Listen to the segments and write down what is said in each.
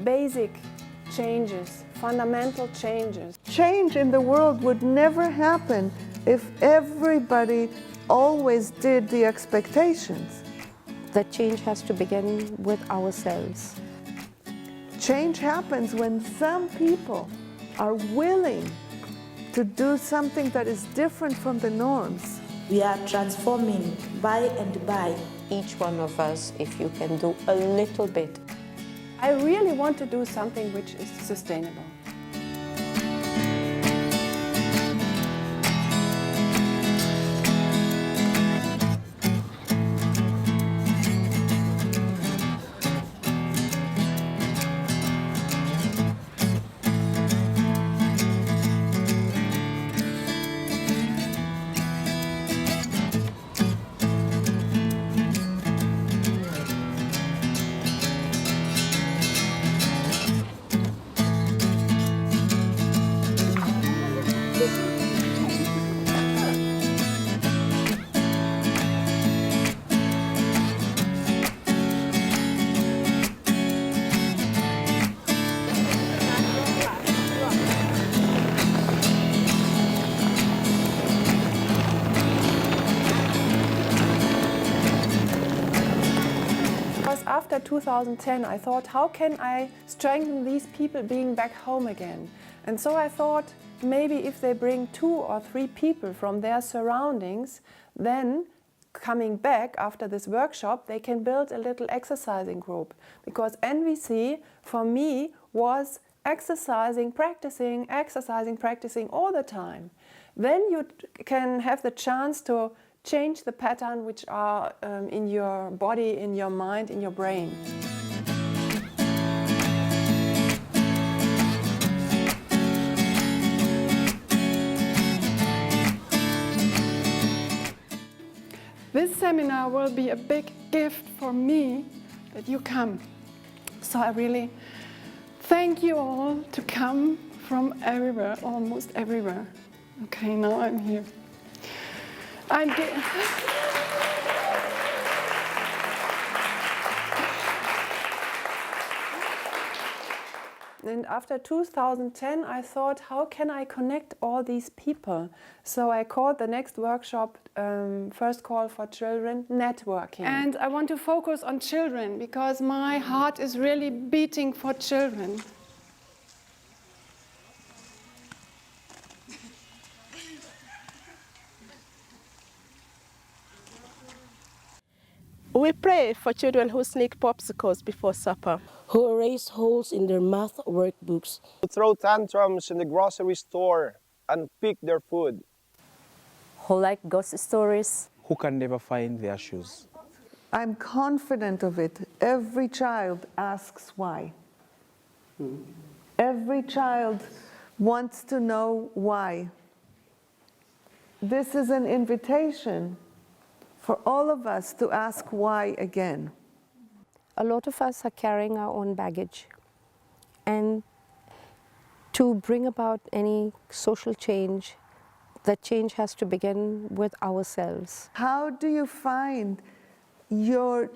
basic changes, fundamental changes. Change in the world would never happen if everybody always did the expectations. The change has to begin with ourselves. Change happens when some people are willing to do something that is different from the norms. We are transforming by and by. Each one of us, if you can do a little bit. I really want to do something which is sustainable. After 2010, I thought, how can I strengthen these people being back home again? And so I thought, maybe if they bring 2 or 3 people from their surroundings, then coming back after this workshop, they can build a little exercising group. Because NVC, for me, was exercising, practicing all the time. Then you can have the chance to change the pattern which are in your body, in your mind, in your brain. This seminar will be a big gift for me that you come. So I really thank you all to come from everywhere, almost everywhere. Okay, now I'm here. And after 2010, I thought, how can I connect all these people? So I called the next workshop, First Call for Children, Networking. And I want to focus on children, because my heart is really beating for children. We pray for children who sneak popsicles before supper, Who erase holes in their math workbooks. Who throw tantrums in the grocery store and pick their food. Who like ghost stories. Who can never find their shoes. I'm confident of it. Every child asks why. Every child wants to know why. This is an invitation for all of us to ask why again. A lot of us are carrying our own baggage. And to bring about any social change, that change has to begin with ourselves. How do you find your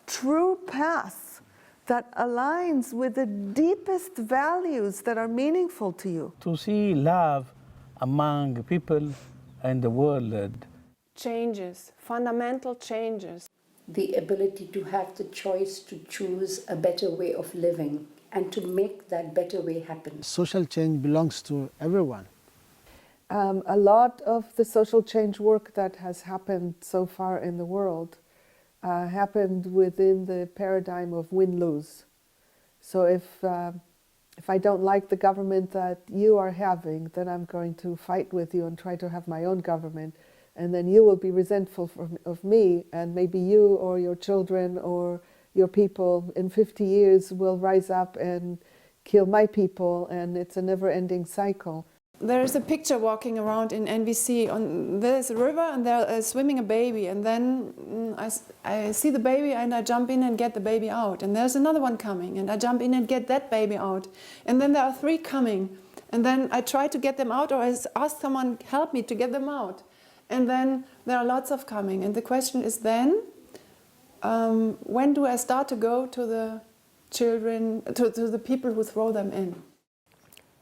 true path that aligns with the deepest values that are meaningful to you? To see love among people and the world. Changes, fundamental changes. The ability to have the choice to choose a better way of living and to make that better way happen. Social change belongs to everyone. A lot of the social change work that has happened so far in the world happened within the paradigm of win-lose. So if I don't like the government that you are having, then I'm going to fight with you and try to have my own government. And then you will be resentful of me, and maybe you or your children or your people in 50 years will rise up and kill my people, and it's a never-ending cycle. There is a picture walking around in NVC. There's a river and there is swimming a baby, and then I see the baby and I jump in and get the baby out. And there's another one coming and I jump in and get that baby out. And then there are 3 coming, and then I try to get them out, or I ask someone help me to get them out. And then there are lots of coming, and the question is then, when do I start to go to the children, to the people who throw them in.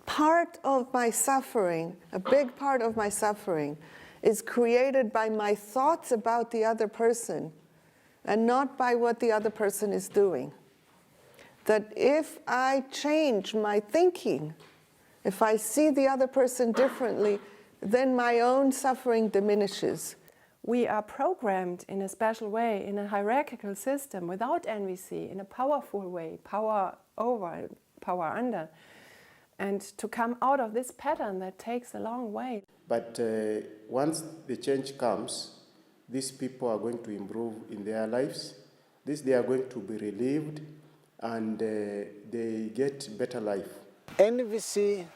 Part of my suffering, a big part of my suffering, is created by my thoughts about the other person and not by what the other person is doing. That if I change my thinking, if I see the other person differently, then my own suffering diminishes. We are programmed in a special way, in a hierarchical system, without NVC, in a powerful way, power over, power under. And to come out of this pattern, that takes a long way. But once the change comes, these people are going to improve in their lives. They are going to be relieved, and they get better life. NVC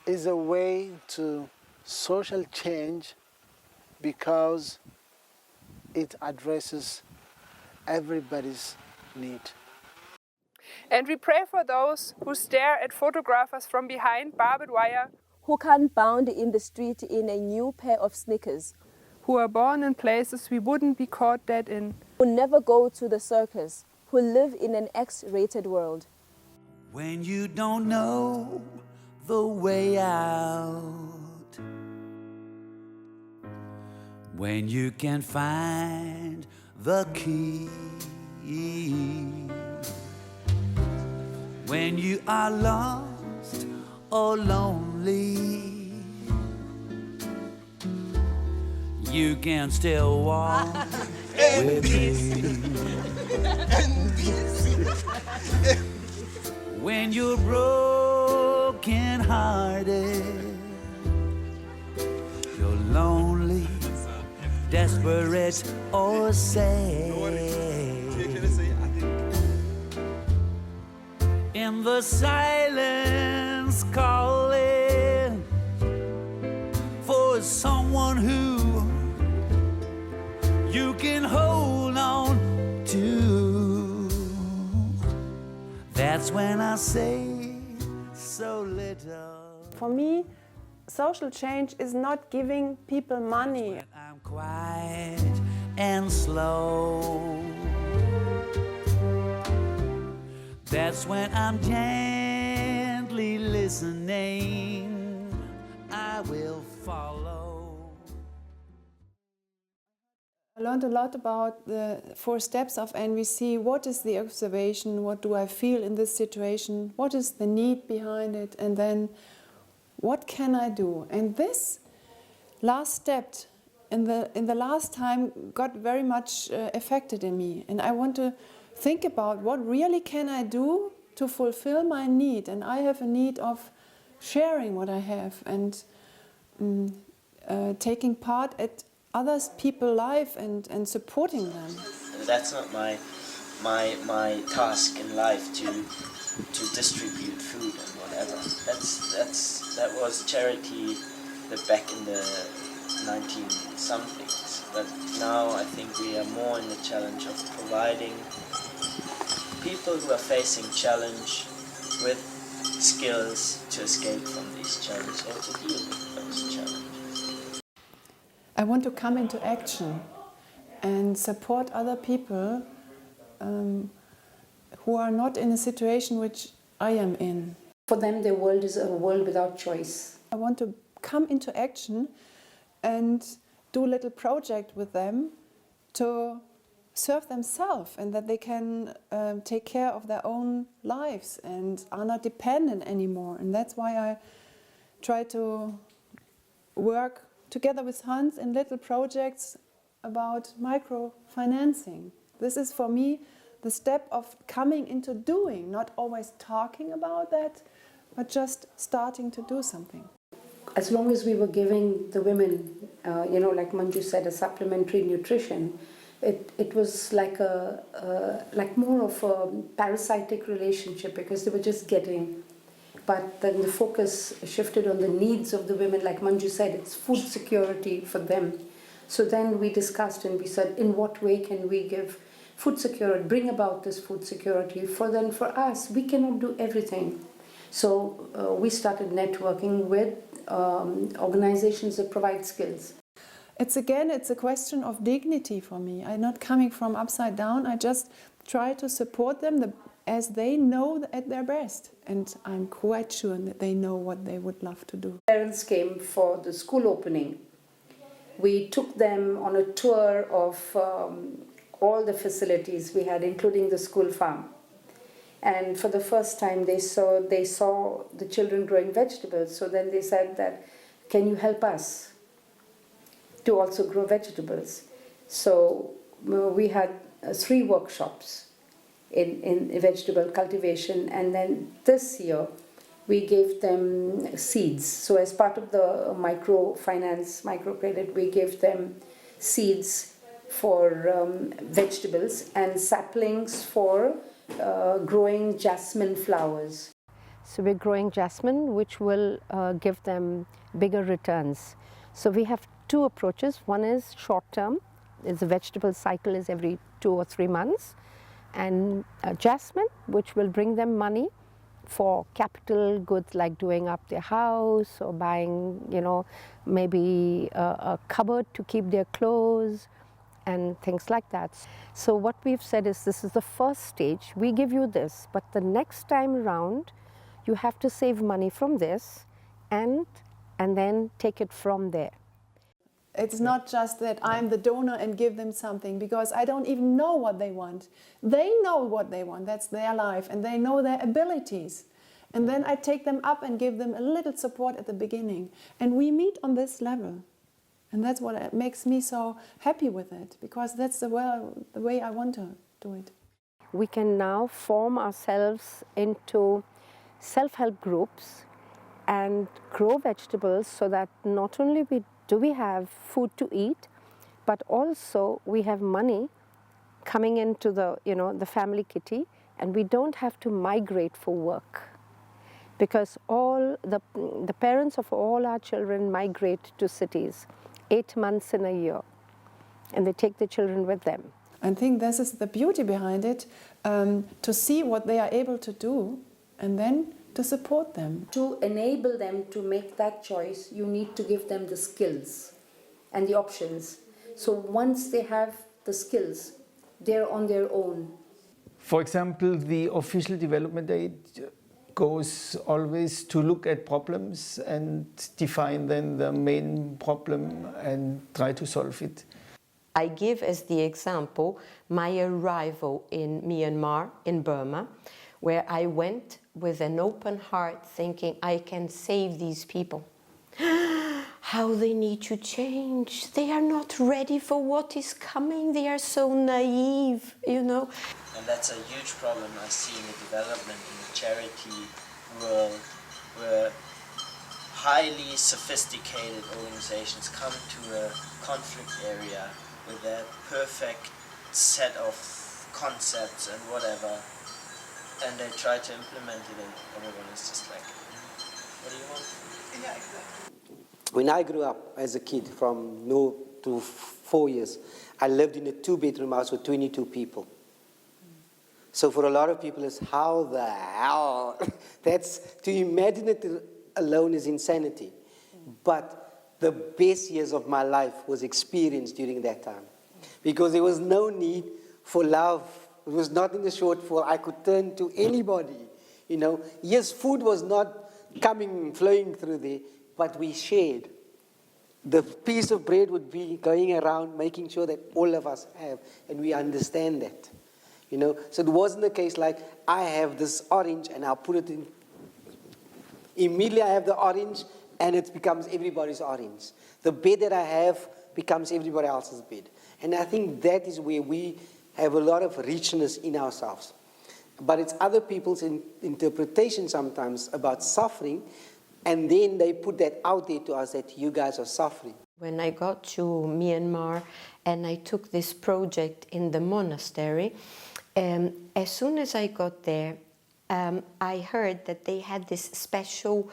is a way to social change because it addresses everybody's need. And we pray for those who stare at photographers from behind barbed wire, who can't bound in the street in a new pair of sneakers, who are born in places we wouldn't be caught dead in, who never go to the circus, who live in an X-rated world. When you don't know the way out, when you can't find the key, when you are lost or lonely, you can still walk with me. When you're broken hearted, you're lonely, desperate or sad, in the silence calling for someone who you can hold on to. That's when I say so little. For me, social change is not giving people money. I'm quiet and slow. That's when I'm gently listening. I will follow. I learned a lot about the 4 steps of NVC. What is the observation? What do I feel in this situation? What is the need behind it? And then, what can I do? And this last step in the last time got very much affected in me. And I want to think about what really can I do to fulfill my need. And I have a need of sharing what I have and taking part at others people's life and supporting them. That's not my task in life to distribute food and whatever. That was charity back in the 19-somethings. But now I think we are more in the challenge of providing people who are facing challenge with skills to escape from these challenges or to deal with those challenges. I want to come into action and support other people who are not in a situation which I am in. For them, their world is a world without choice. I want to come into action and do a little project with them to serve themselves and that they can take care of their own lives and are not dependent anymore. And that's why I try to work together with Hans in little projects about microfinancing. This is for me the step of coming into doing, not always talking about that, but just starting to do something. As long as we were giving the women, like Manju said, a supplementary nutrition, it was like more of a parasitic relationship because they were just getting. But then the focus shifted on the needs of the women. Like Manju said, it's food security for them. So then we discussed and we said, in what way can we give food security, bring about this food security for us? We cannot do everything. So we started networking with organizations that provide skills. It's a question of dignity for me. I'm not coming from upside down. I just try to support them. as they know at their best. And I'm quite sure that they know what they would love to do. Parents came for the school opening. We took them on a tour of all the facilities we had, including the school farm. And for the first time they saw the children growing vegetables. So then they said that, can you help us to also grow vegetables? So we had 3 workshops in vegetable cultivation, and then this year we gave them seeds. So as part of the microfinance, microcredit, we gave them seeds for vegetables and saplings for growing jasmine flowers. So we're growing jasmine, which will give them bigger returns. So we have 2 approaches. One is short term, is the vegetable cycle is every 2 or 3 months, and jasmine, which will bring them money for capital goods like doing up their house or buying, you know, maybe a cupboard to keep their clothes and things like that. So what we've said is, this is the first stage. We give you this, but the next time around, you have to save money from this and then take it from there. It's not just that I'm the donor and give them something, because I don't even know what they want. They know what they want, that's their life, and they know their abilities. And then I take them up and give them a little support at the beginning. And we meet on this level. And that's what makes me so happy with it, because that's the way I want to do it. We can now form ourselves into self-help groups and grow vegetables, so that not only do we have food to eat, but also we have money coming into the, you know, the family kitty, and we don't have to migrate for work, because all the parents of all our children migrate to cities 8 months in a year, and they take the children with them. I think this is the beauty behind it, to see what they are able to do and then to support them. To enable them to make that choice, you need to give them the skills and the options. So once they have the skills, they're on their own. For example, the official development aid goes always to look at problems and define then the main problem and try to solve it. I give as the example my arrival in Myanmar, in Burma, where I went with an open heart thinking I can save these people. How they need to change. They are not ready for what is coming. They are so naive, you know. And that's a huge problem I see in the development in the charity world, where highly sophisticated organizations come to a conflict area with their perfect set of concepts and whatever, and they try to implement it, and everyone is just like, what do you want? Yeah, exactly. When I grew up as a kid, from 0 to 4 years, I lived in a 2-bedroom house with 22 people. So for a lot of people, it's how the hell? That's, to imagine it alone is insanity. But the best years of my life was experienced during that time. Because there was no need for love. It was not in the shortfall. I could turn to anybody, you know. Yes, food was not flowing through there, but we shared. The piece of bread would be going around, making sure that all of us have, and we understand that. You know, so it wasn't the case like, I have this orange and I'll put it in. Immediately I have the orange and it becomes everybody's orange. The bed that I have becomes everybody else's bed. And I think that is where we have a lot of richness in ourselves. But it's other people's interpretation sometimes about suffering, and then they put that out there to us that you guys are suffering. When I got to Myanmar and I took this project in the monastery, as soon as I got there, I heard that they had this special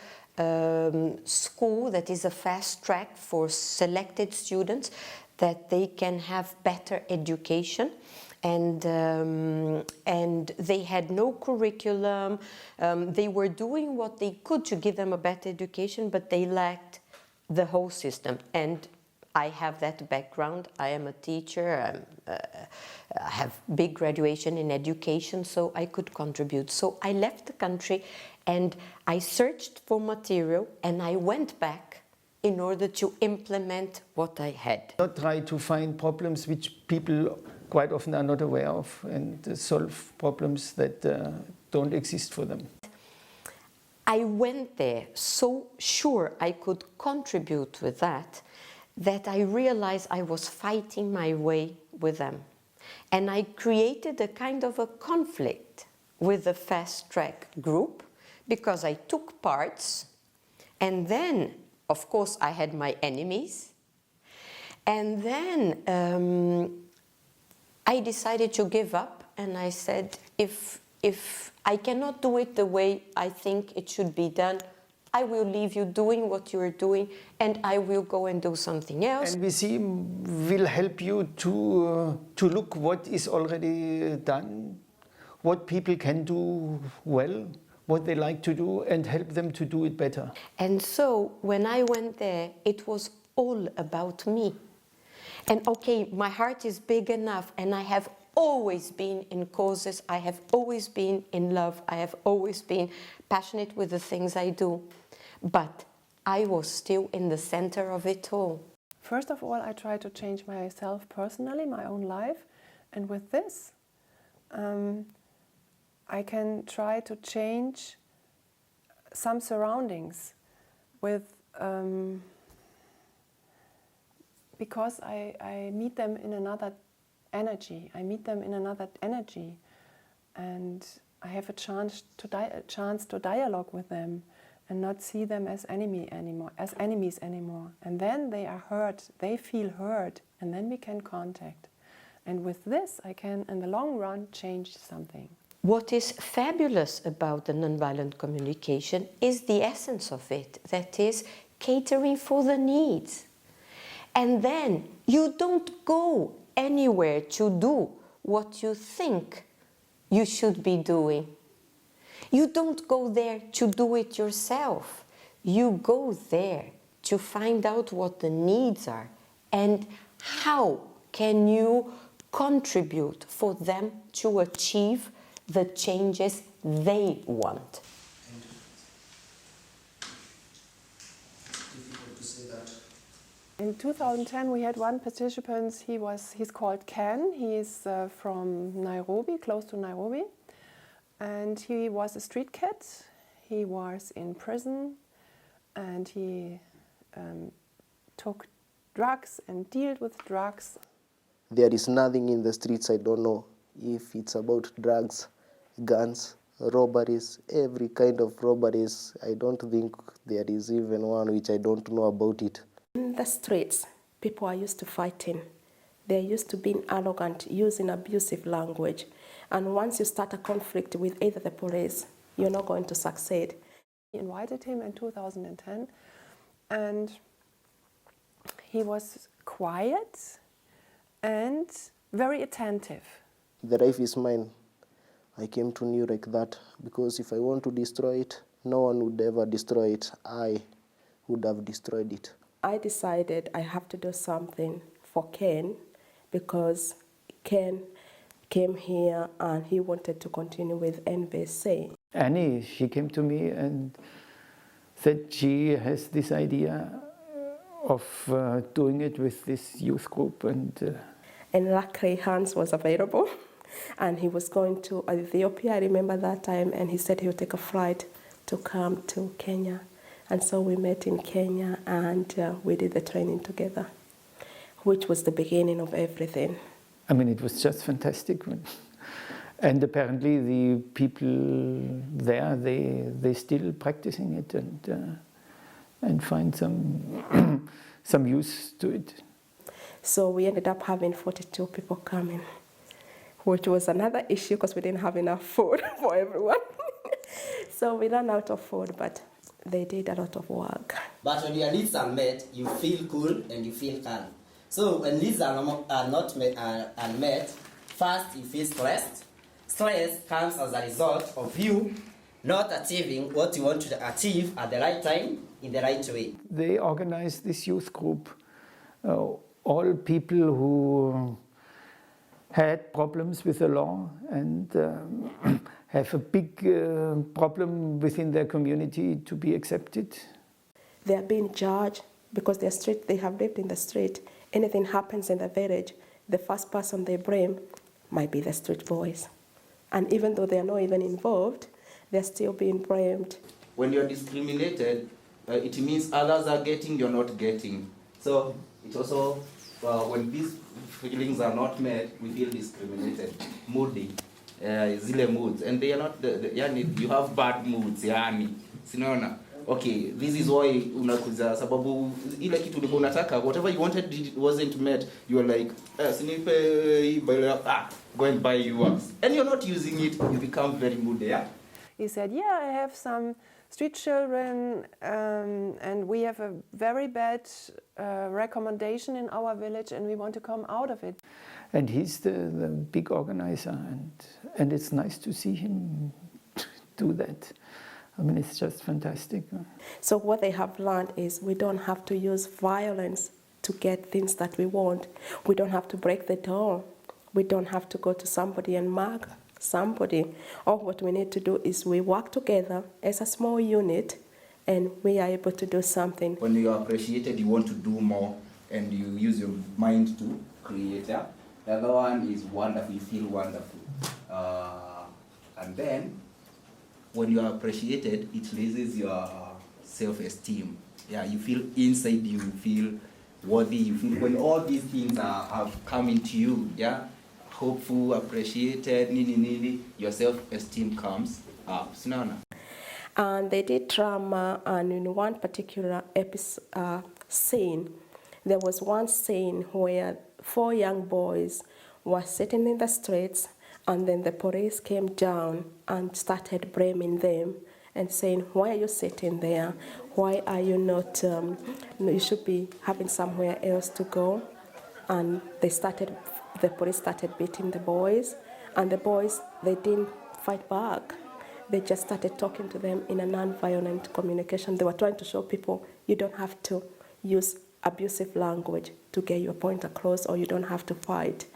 school that is a fast track for selected students, that they can have better education. And they had no curriculum. They were doing what they could to give them a better education, but they lacked the whole system. And I have that background. I am a teacher. I have big graduation in education, so I could contribute. So I left the country and I searched for material and I went back in order to implement what I had. Not try to find problems which people quite often are not aware of and solve problems that don't exist for them. I went there so sure I could contribute with that I realized I was fighting my way with them. And I created a kind of a conflict with the fast track group because I took parts, and then of course I had my enemies, and then I decided to give up, and I said, if I cannot do it the way I think it should be done, I will leave you doing what you are doing and I will go and do something else. NVC will help you to look what is already done, what people can do well, what they like to do, and help them to do it better. And so when I went there, it was all about me. And okay, my heart is big enough, and I have always been in causes, I have always been in love, I have always been passionate with the things I do. But I was still in the center of it all. First of all, I try to change myself personally, my own life. And with this, I can try to change some surroundings with because I meet them in another energy. I meet them in another energy, and I have a chance to dialogue with them and not see them as enemies anymore. And then they are heard, they feel heard, and then we can contact. And with this, I can, in the long run, change something. What is fabulous about the nonviolent communication is the essence of it, that is catering for the needs. And then you don't go anywhere to do what you think you should be doing. You don't go there to do it yourself. You go there to find out what the needs are and how can you contribute for them to achieve the changes they want. In 2010 we had one participant, he's called Ken, he is from Nairobi, close to Nairobi, and he was a street kid, he was in prison and he took drugs and dealt with drugs. There is nothing in the streets I don't know, if it's about drugs, guns, robberies, every kind of robberies. I don't think there is even one which I don't know about it. In the streets, people are used to fighting. They're used to being arrogant, using abusive language. And once you start a conflict with either the police, you're not going to succeed. We invited him in 2010 and he was quiet and very attentive. The life is mine. I came to New like that because if I want to destroy it, no one would ever destroy it. I would have destroyed it. I decided I have to do something for Ken because Ken came here and he wanted to continue with NVC. Annie, she came to me and said she has this idea of doing it with this youth group. And luckily Hans was available and he was going to Ethiopia, I remember that time, and he said he would take a flight to come to Kenya. And so we met in Kenya and we did the training together, which was the beginning of everything. I mean, it was just fantastic. And apparently the people there, they're still practicing it and find some use to it. So we ended up having 42 people coming, which was another issue because we didn't have enough food for everyone. So we ran out of food, but they did a lot of work. But when your needs are met, you feel cool and you feel calm. So when needs are not met, first you feel stressed. Stress comes as a result of you not achieving what you want to achieve at the right time, in the right way. They organized this youth group all people who had problems with the law and have a big problem within their community to be accepted. They are being judged because they have lived in the street. Anything happens in the village, the first person they blame might be the street boys. And even though they are not even involved, they're still being blamed. When you're discriminated, it means others are getting, you're not getting. So it also, when these feelings are not met, we feel discriminated, moody, zile moods. And they are not, you have bad moods, yani. Sinaona? Okay, this is why unakuza sababu ile kitu ulikuwa unataka, whatever you wanted it wasn't met. You are like, go and buy yours. And you're not using it, you become very moody, yeah? He said, yeah, I have some street children and we have a very bad recommendation in our village and we want to come out of it. And he's the big organizer, and it's nice to see him do that. I mean, it's just fantastic. So what they have learned is we don't have to use violence to get things that we want. We don't have to break the door. We don't have to go to somebody and mark somebody. All what we need to do is we work together as a small unit and we are able to do something. When you are appreciated, you want to do more and you use your mind to create. Yeah? The other one is wonderful, you feel wonderful. And then, when you are appreciated, it raises your self-esteem. Yeah, you feel inside, you feel worthy, you feel when all these things have come into you, yeah, hopeful, appreciated, your self-esteem comes up. And they did drama, and in one particular scene, there was one scene where 4 young boys were sitting in the streets, and then the police came down and started blaming them and saying, why are you sitting there? Why are you not, you should be having somewhere else to go. And the police started beating the boys, and the boys, they didn't fight back. They just started talking to them in a non-violent communication. They were trying to show people you don't have to use abusive language to get your point across, or you don't have to fight.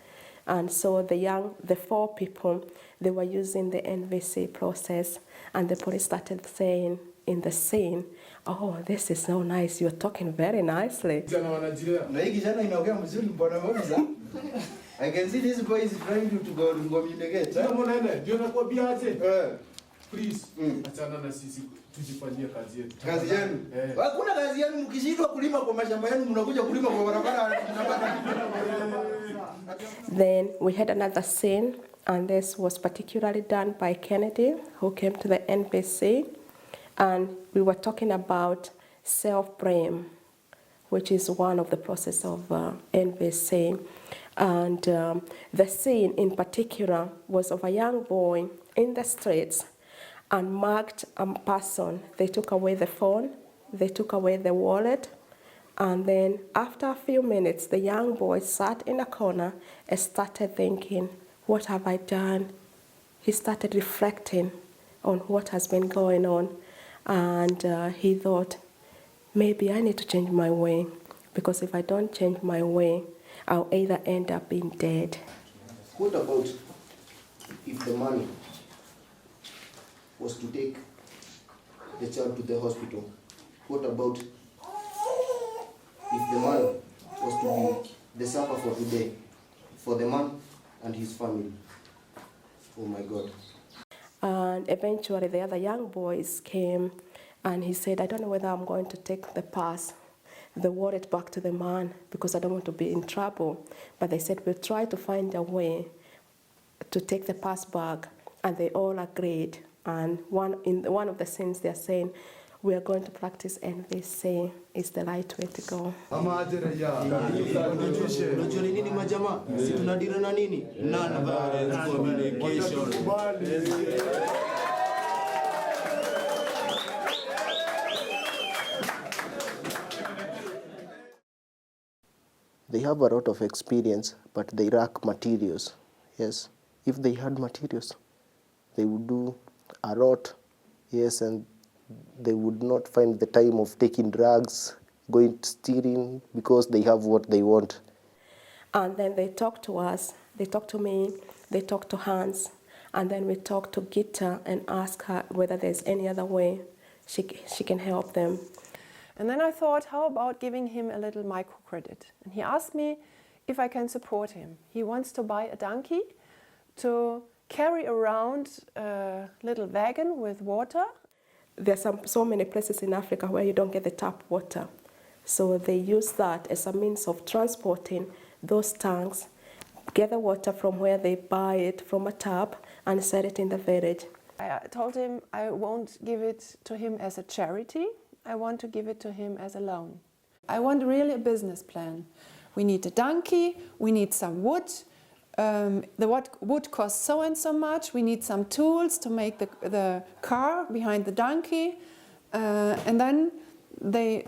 And so the 4 people, they were using the NVC process, and the police started saying in the scene, oh, this is so nice, you're talking very nicely. I can see this boy is trying to go to communicate. Please, achana na sisi tujifanyie kazi yetu. Kazi yenu? Hakuna kazi yenu, mkishindwa kulima kwa mashamba yenu mnakuja kulima kwa barabara. Then we had another scene, and this was particularly done by Kennedy, who came to the NVC, and we were talking about self-blame, which is one of the process of NVC. And the scene in particular was of a young boy in the streets and marked a person. They took away the phone, they took away the wallet, and then after a few minutes, the young boy sat in a corner and started thinking, what have I done? He started reflecting on what has been going on, and he thought, maybe I need to change my way, because if I don't change my way, I'll either end up being dead. What about if the money was to take the child to the hospital? What about if the money was to be the supper for today, for the man and his family? Oh my God. And eventually the other young boys came, and he said, I don't know whether I'm going to take the purse, the wallet back to the man, because I don't want to be in trouble. But they said, we'll try to find a way to take the purse back. And they all agreed. And in one of the scenes, they're saying, we are going to practice NVC. It's the right way to go. They have a lot of experience, but they lack materials. Yes, if they had materials, they would do a lot. Yes, and they would not find the time of taking drugs. going steering because they have what they want. And then they talk to us, they talk to me, they talk to Hans, and then we talk to Gita and ask her whether there's any other way she can help them. And then I thought, how about giving him a little microcredit? And he asked me if I can support him. He wants to buy a donkey to carry around a little wagon with water. There's so many places in Africa where you don't get the tap water. So they use that as a means of transporting those tanks, get the water from where they buy it from a tap and set it in the village. I told him I won't give it to him as a charity. I want to give it to him as a loan. I want really a business plan. We need a donkey, we need some wood. The wood costs so and so much. We need some tools to make the car behind the donkey. And then they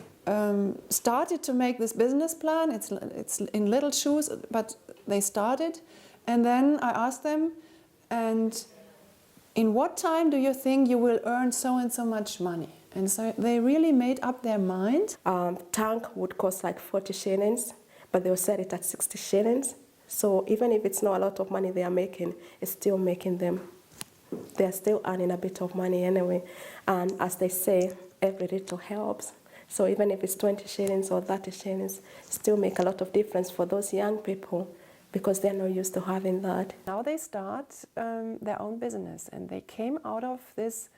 started to make this business plan. It's in little shoes, but they started. And then I asked them, and in what time do you think you will earn so and so much money? And so they really made up their mind. Tank would cost like 40 shillings, but they'll sell it at 60 shillings. So even if it's not a lot of money they are making, it's still making them. They're still earning a bit of money anyway. And as they say, every little helps. So even if it's 20 shillings or 30 shillings, still make a lot of difference for those young people because they're not used to having that. Now they start their own business, and they came out of this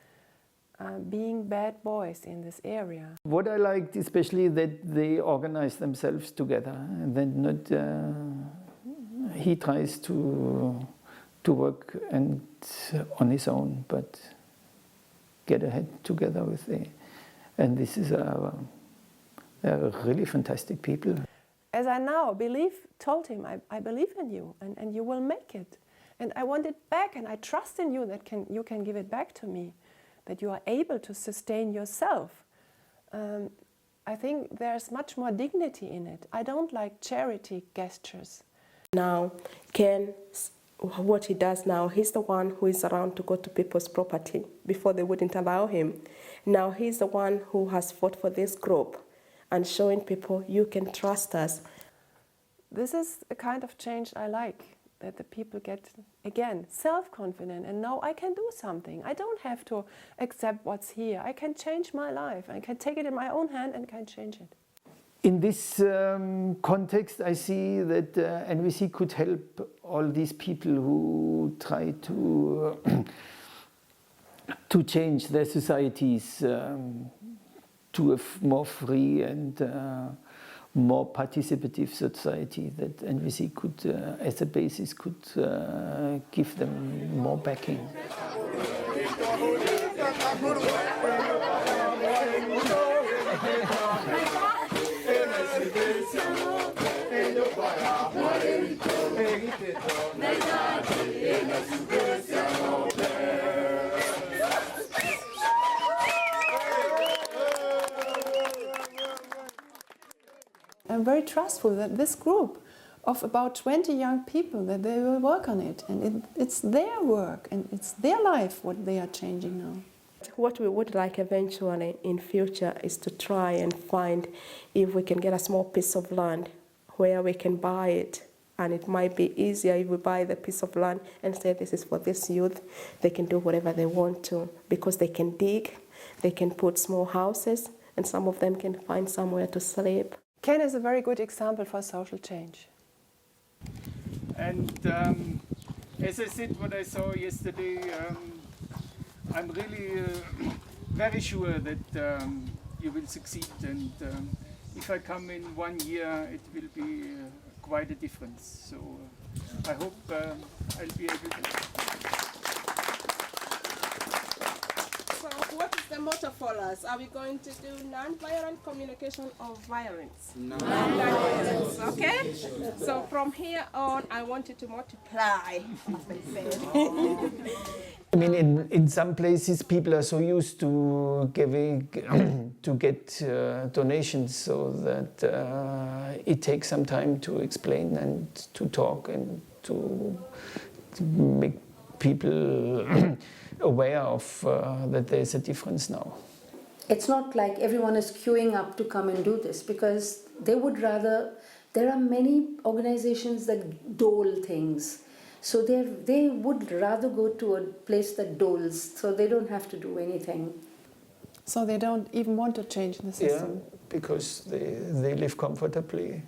being bad boys in this area. What I liked especially that they organize themselves together, and then not he tries to work and on his own, but get ahead together with the. And this is a really fantastic people. As I now told him, I believe in you, and you will make it. And I want it back, and I trust in you that you can give it back to me, that you are able to sustain yourself. I think there's much more dignity in it. I don't like charity gestures. Now, Ken, what he does now, he's the one who is around to go to people's property. Before they wouldn't allow him. Now he's the one who has fought for this group and showing people you can trust us. This is a kind of change I like, that the people get, again, self-confident and know I can do something. I don't have to accept what's here. I can change my life. I can take it in my own hand and can change it. In this context, I see that NVC could help all these people who try to change their societies to a more free and more participative society. That NVC could, as a basis, could give them more backing. I'm very trustful that this group of about 20 young people, that they will work on it, and it's their work and it's their life what they are changing now. What we would like eventually in future is to try and find if we can get a small piece of land where we can buy it, and it might be easier if we buy the piece of land and say this is for this youth. They can do whatever they want to because they can dig, they can put small houses, and some of them can find somewhere to sleep. Ken is a very good example for social change. And as I said, what I saw yesterday, I'm really very sure that you will succeed. And if I come in 1 year, it will be quite a difference. So I hope I'll be able to. So what is the motto for us? Are we going to do non-violent communication or violence? Non-violence. Okay? So from here on, I want you to multiply, as they said. I mean, in some places, people are so used to giving, to get donations, so that it takes some time to explain and to talk and to make people aware of that there's a difference now. It's not like everyone is queuing up to come and do this, because they would rather, there are many organizations that dole things. So they would rather go to a place that doles, so they don't have to do anything. So they don't even want to change the system? Yeah, because they live comfortably.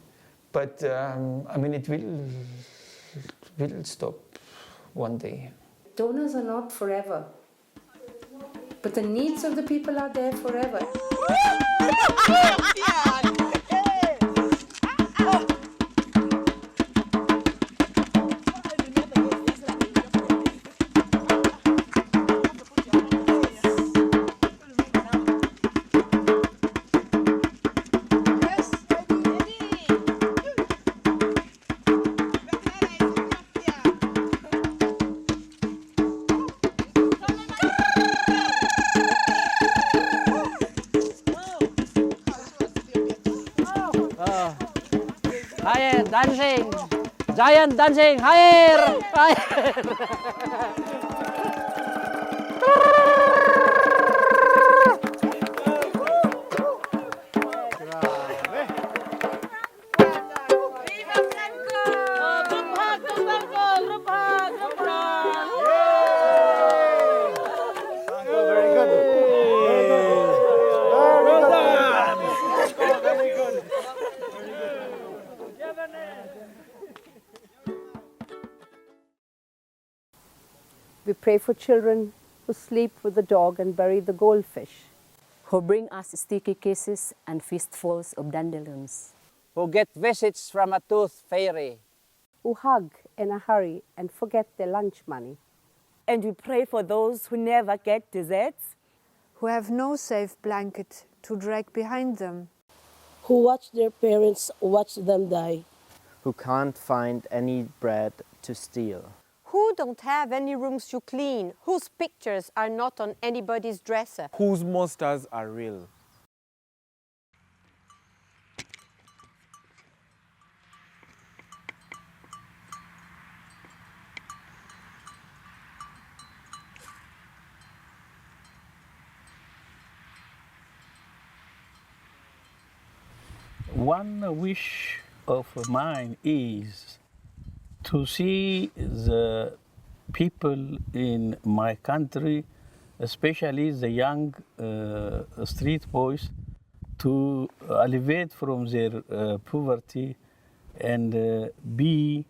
But I mean, it will stop one day. Donors are not forever, but the needs of the people are there forever. Higher dancing, giant dancing, higher, higher. We pray for children who sleep with the dog and bury the goldfish. Who bring us sticky kisses and fistfuls of dandelions. Who get visits from a tooth fairy. Who hug in a hurry and forget their lunch money. And we pray for those who never get desserts. Who have no safe blanket to drag behind them. Who watch their parents watch them die. Who can't find any bread to steal. Who don't have any rooms to clean, whose pictures are not on anybody's dresser. Whose monsters are real. One wish of mine is to see the people in my country, especially the young street boys, to alleviate from their poverty and be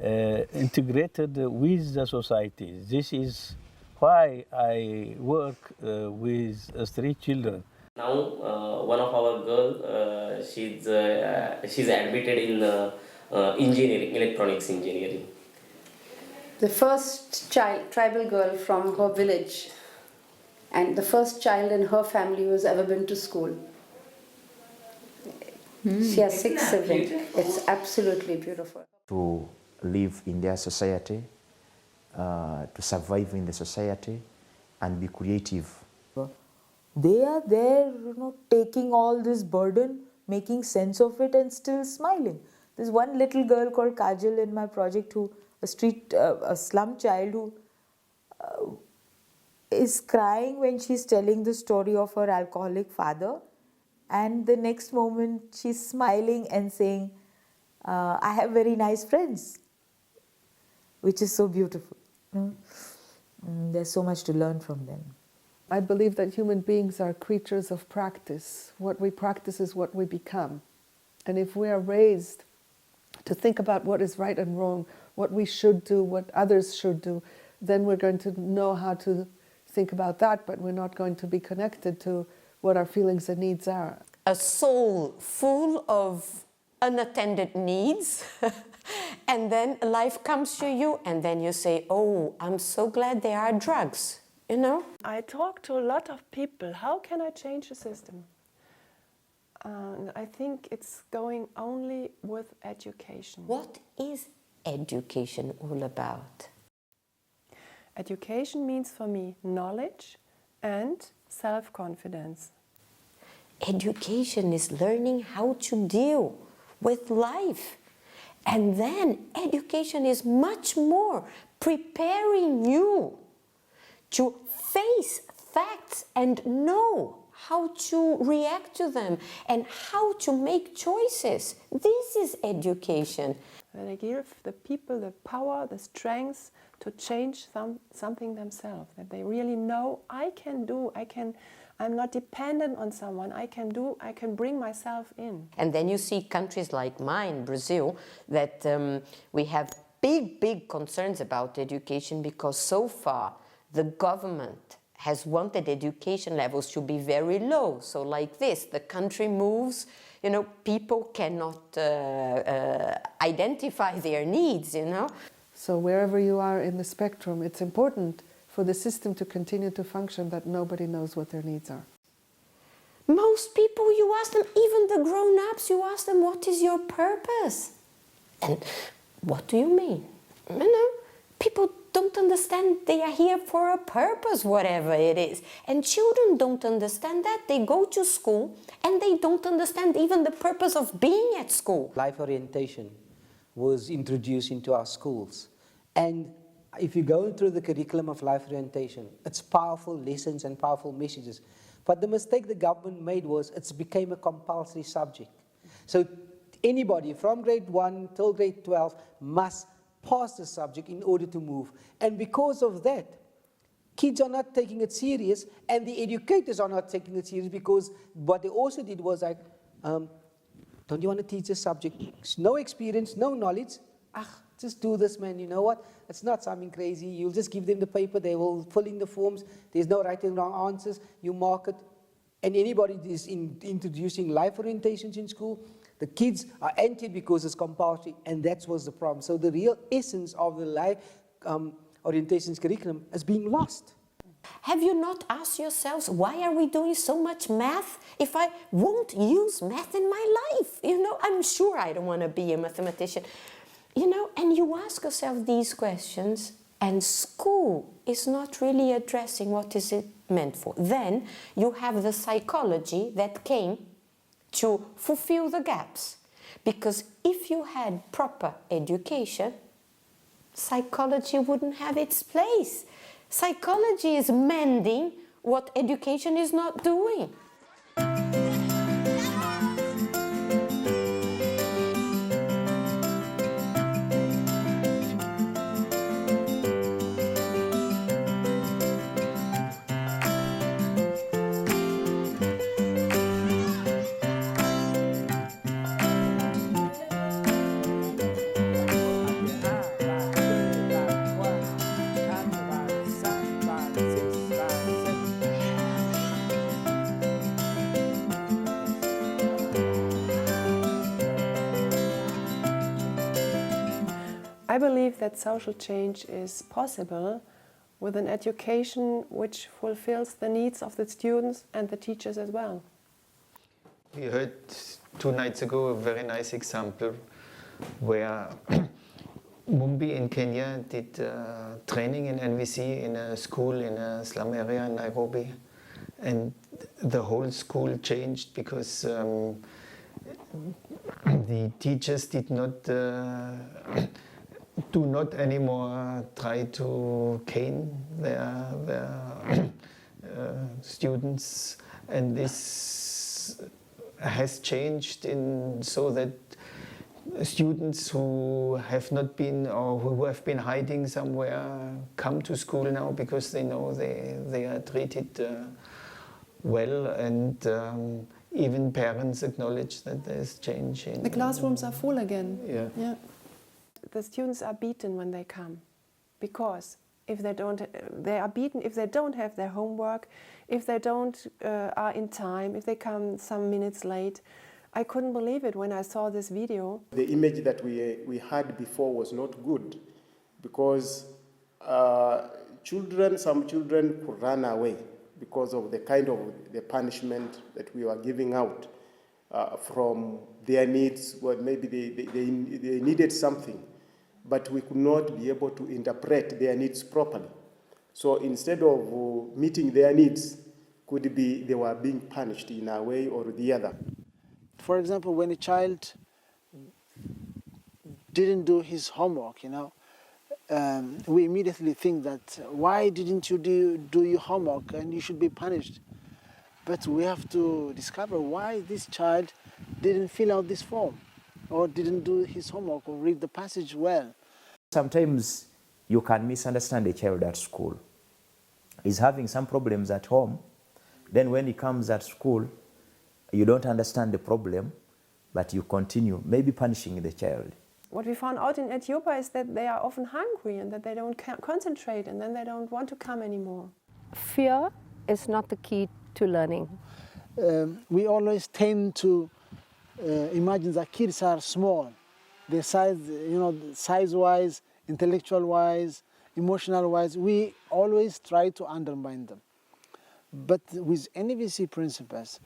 integrated with the society. This is why I work with street children. Now, one of our girls, she's admitted in engineering, electronics engineering. The first child, tribal girl from her village, and the first child in her who has ever been to school. She has 6 siblings. It's absolutely beautiful. To live in their society, to survive in the society, and be creative. They are there, taking all this burden, making sense of it, and still smiling. There's one little girl called Kajal in my project, a slum child who is crying when she's telling the story of her alcoholic father, and the next moment she's smiling and saying, I have very nice friends, which is so beautiful. There's so much to learn from them. I believe that human beings are creatures of practice. What we practice is what we become. And if we are raised to think about what is right and wrong, what we should do, what others should do, then we're going to know how to think about that, but we're not going to be connected to what our feelings and needs are. A soul full of unattended needs, and then life comes to you, and then you say, oh, I'm so glad there are drugs, I talk to a lot of people. How can I change the system? I think it's going only with education. What is education all about? Education means for me knowledge and self-confidence. Education is learning how to deal with life. And then education is much more preparing you to face facts and know how to react to them, and how to make choices. This is education. They give the people the power, the strength to change something themselves. That they really know, I'm not dependent on someone, I can bring myself in. And then you see countries like mine, Brazil, that we have big concerns about education, because so far the government has wanted education levels to be very low. So like this, the country moves, you know, people cannot identify their needs, you know. So wherever you are in the spectrum, it's important for the system to continue to function that nobody knows what their needs are. Most people, you ask them, even the grown-ups, you ask them, what is your purpose? And what do you mean? You know, people don't understand they are here for a purpose, whatever it is. And children don't understand that. They go to school and they don't understand even the purpose of being at school. Life orientation was introduced into our schools. And if you go through the curriculum of life orientation, it's powerful lessons and powerful messages. But the mistake the government made was it became a compulsory subject. So anybody from grade 1 till grade 12 must pass the subject in order to move. And because of that, kids are not taking it serious, and the educators are not taking it serious, because what they also did was like, don't you want to teach this subject? No experience, no knowledge. Just do this, man. You know what? It's not something crazy. You'll just give them the paper. They will fill in the forms. There's no right and wrong answers. You mark it. And anybody that is introducing life orientations in school, the kids are anti because it's compulsory, and that was the problem. So the real essence of the life orientations curriculum is being lost. Have you not asked yourselves, why are we doing so much math if I won't use math in my life? You know, I'm sure I don't want to be a mathematician. You know, and you ask yourself these questions, and school is not really addressing what is it meant for. Then you have the psychology that came to fulfill the gaps. Because if you had proper education, psychology wouldn't have its place. Psychology is mending what education is not doing. I believe that social change is possible with an education which fulfills the needs of the students and the teachers as well. We heard 2 nights ago a very nice example where Mumbi in Kenya did training in NVC in a school in a slum area in Nairobi, and the whole school changed because the teachers did not do not anymore try to cane their students, and this has changed in so that students who have not been or who have been hiding somewhere come to school now because they know they are treated well, and even parents acknowledge that there's change in the classrooms are full again. Yeah. The students are beaten when they come, because if they don't, they are beaten if they don't have their homework, if they don't are in time, if they come some minutes late. I couldn't believe it when I saw this video. The image that we had before was not good, because some children could run away because of the kind of the punishment that we were giving out from their needs. Well, maybe they needed something, but we could not be able to interpret their needs properly. So instead of meeting their needs, could be they were being punished in a way or the other. For example, when a child didn't do his homework, we immediately think that, why didn't you do your homework, and you should be punished. But we have to discover why this child didn't fill out this form, or didn't do his homework, or read the passage well. Sometimes you can misunderstand a child at school. He's having some problems at home, then when he comes at school, you don't understand the problem, but you continue, maybe punishing the child. What we found out in Ethiopia is that they are often hungry and that they don't concentrate and then they don't want to come anymore. Fear is not the key to learning. We always tend to imagine that kids are small. Their size, size-wise, intellectual-wise, emotional-wise, we always try to undermine them. But with NVC principles,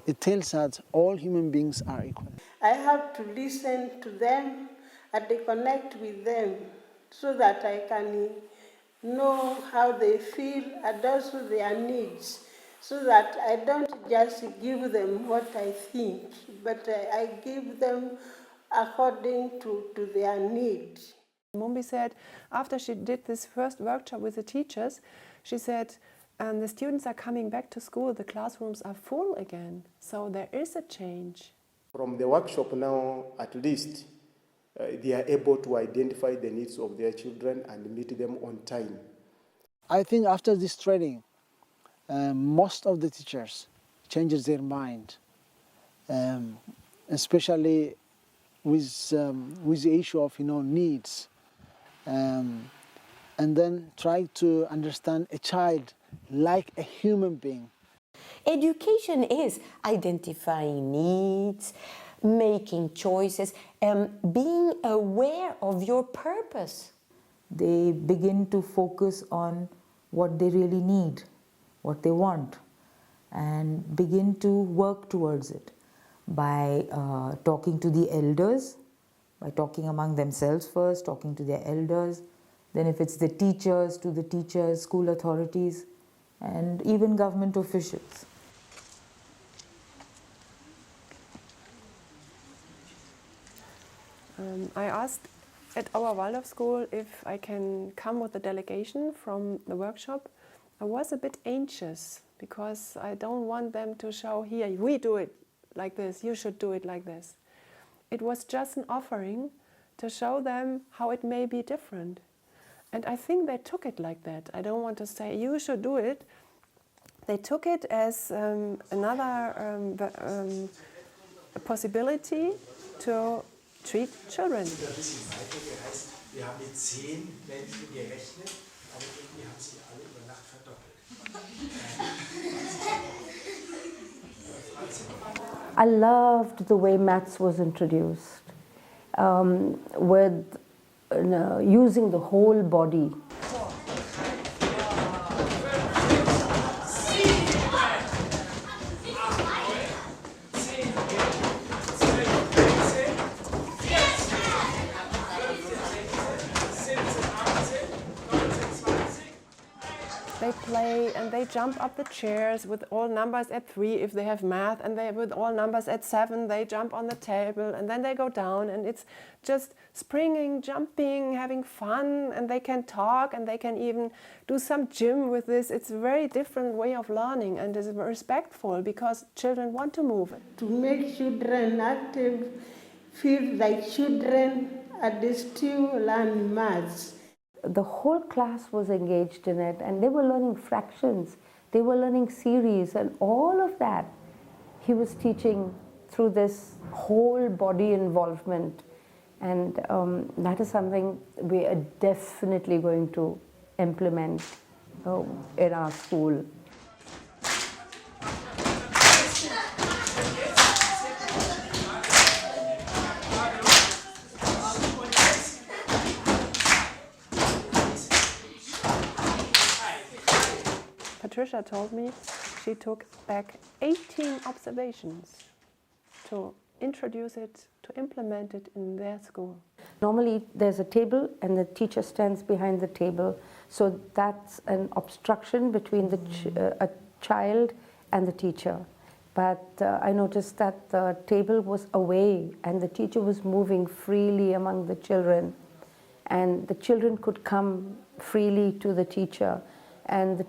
it tells us all human beings are equal. I have to listen to them and connect with them so that I can know how they feel and also their needs, so that I don't just give them what I think, but I give them according to their needs. Mumbi said, after she did this first workshop with the teachers, she said, the students are coming back to school, the classrooms are full again, so there is a change. From the workshop now, at least, they are able to identify the needs of their children and meet them on time. I think after this training, most of the teachers changes their mind, especially with the issue of needs, and then try to understand a child like a human being. Education is identifying needs, making choices, being aware of your purpose. They begin to focus on what they really need, what they want, and begin to work towards it by talking to the elders, by talking among themselves first, talking to their elders, then if it's the teachers, to the teachers, school authorities, and even government officials. I asked at our Waldorf school if I can come with a delegation from the workshop. I was a bit anxious because I don't want them to show, here, we do it like this, you should do it like this. It was just an offering to show them how it may be different. And I think they took it like that. I don't want to say, you should do it. They took it as another possibility to treat children. Wir haben mit 10 Menschen gerechnet, aber irgendwie haben sie alle über Nacht verdoppelt. I loved the way maths was introduced, with using the whole body. They play and they jump up the chairs with all numbers at 3 if they have math, and they with all numbers at 7 they jump on the table and then they go down, and it's just springing, jumping, having fun, and they can talk and they can even do some gym with this. It's a very different way of learning and is respectful because children want to move. To make children active, feel like children, and they still learn maths. The whole class was engaged in it, and they were learning fractions, they were learning series, and all of that he was teaching through this whole body involvement. And that is something we are definitely going to implement in our school. Patricia told me she took back 18 observations to introduce it, to implement it in their school. Normally there's a table and the teacher stands behind the table, so that's an obstruction between a child and the teacher. But I noticed that the table was away and the teacher was moving freely among the children, and the children could come freely to the teacher. And the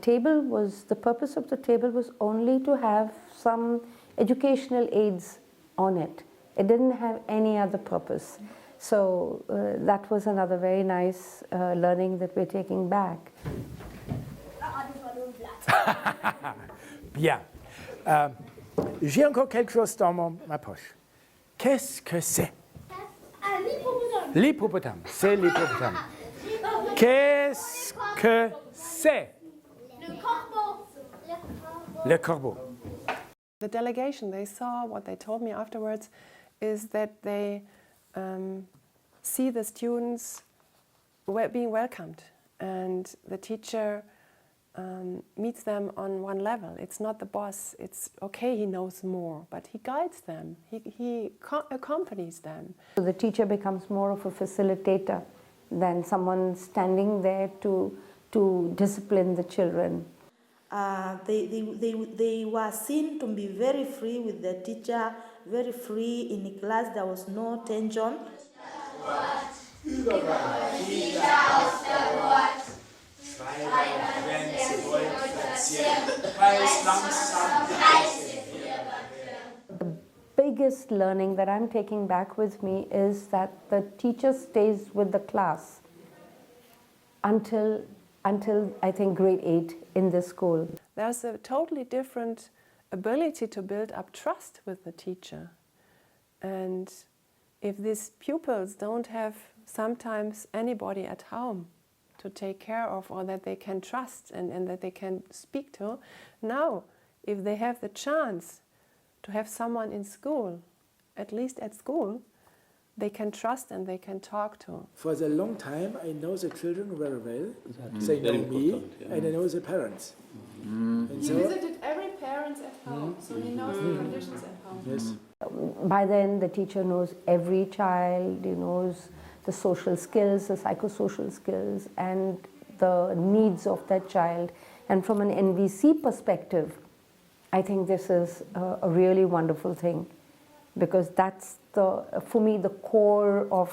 purpose of the table was only to have some educational aids on it. It didn't have any other purpose. So that was another very nice learning that we're taking back. Bien. J'ai encore quelque chose dans ma poche. Qu'est-ce que c'est? L'hippopotame. C'est l'hippopotame. Qu'est-ce que c'est? Le corbeau. The delegation, they saw, what they told me afterwards, is that they see the students being welcomed, and the teacher meets them on one level. It's not the boss. It's okay, he knows more, but he guides them. He accompanies them. So the teacher becomes more of a facilitator than someone standing there to discipline the children. They were seen to be very free with the teacher, very free in the class. There was no tension. The biggest learning that I'm taking back with me is that the teacher stays with the class until I think grade 8 in this school. There's a totally different ability to build up trust with the teacher. And if these pupils don't have sometimes anybody at home to take care of, or that they can trust and that they can speak to, now if they have the chance to have someone in school, at least at school, they can trust and they can talk to. For a long time, I know the children very well. They know me, and I know the parents. And He visited every parent at home, so he knows the conditions at home. Yes. By then, the teacher knows every child, he knows the social skills, the psychosocial skills, and the needs of that child. And from an NVC perspective, I think this is a really wonderful thing, because that's for me the core of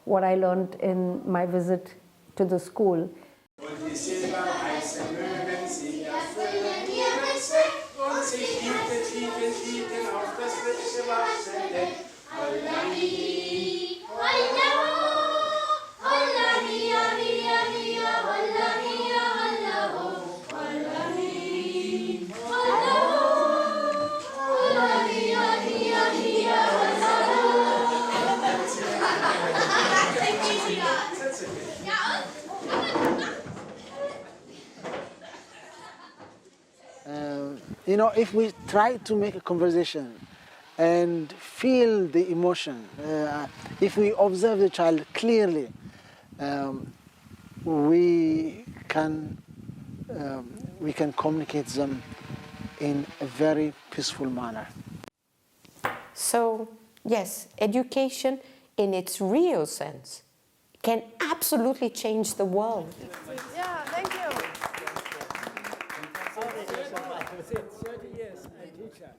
what I learned in my visit to the school. You know, if we try to make a conversation and feel the emotion, if we observe the child clearly, we can communicate them in a very peaceful manner. So, yes, education in its real sense can absolutely change the world. Yeah, thank you.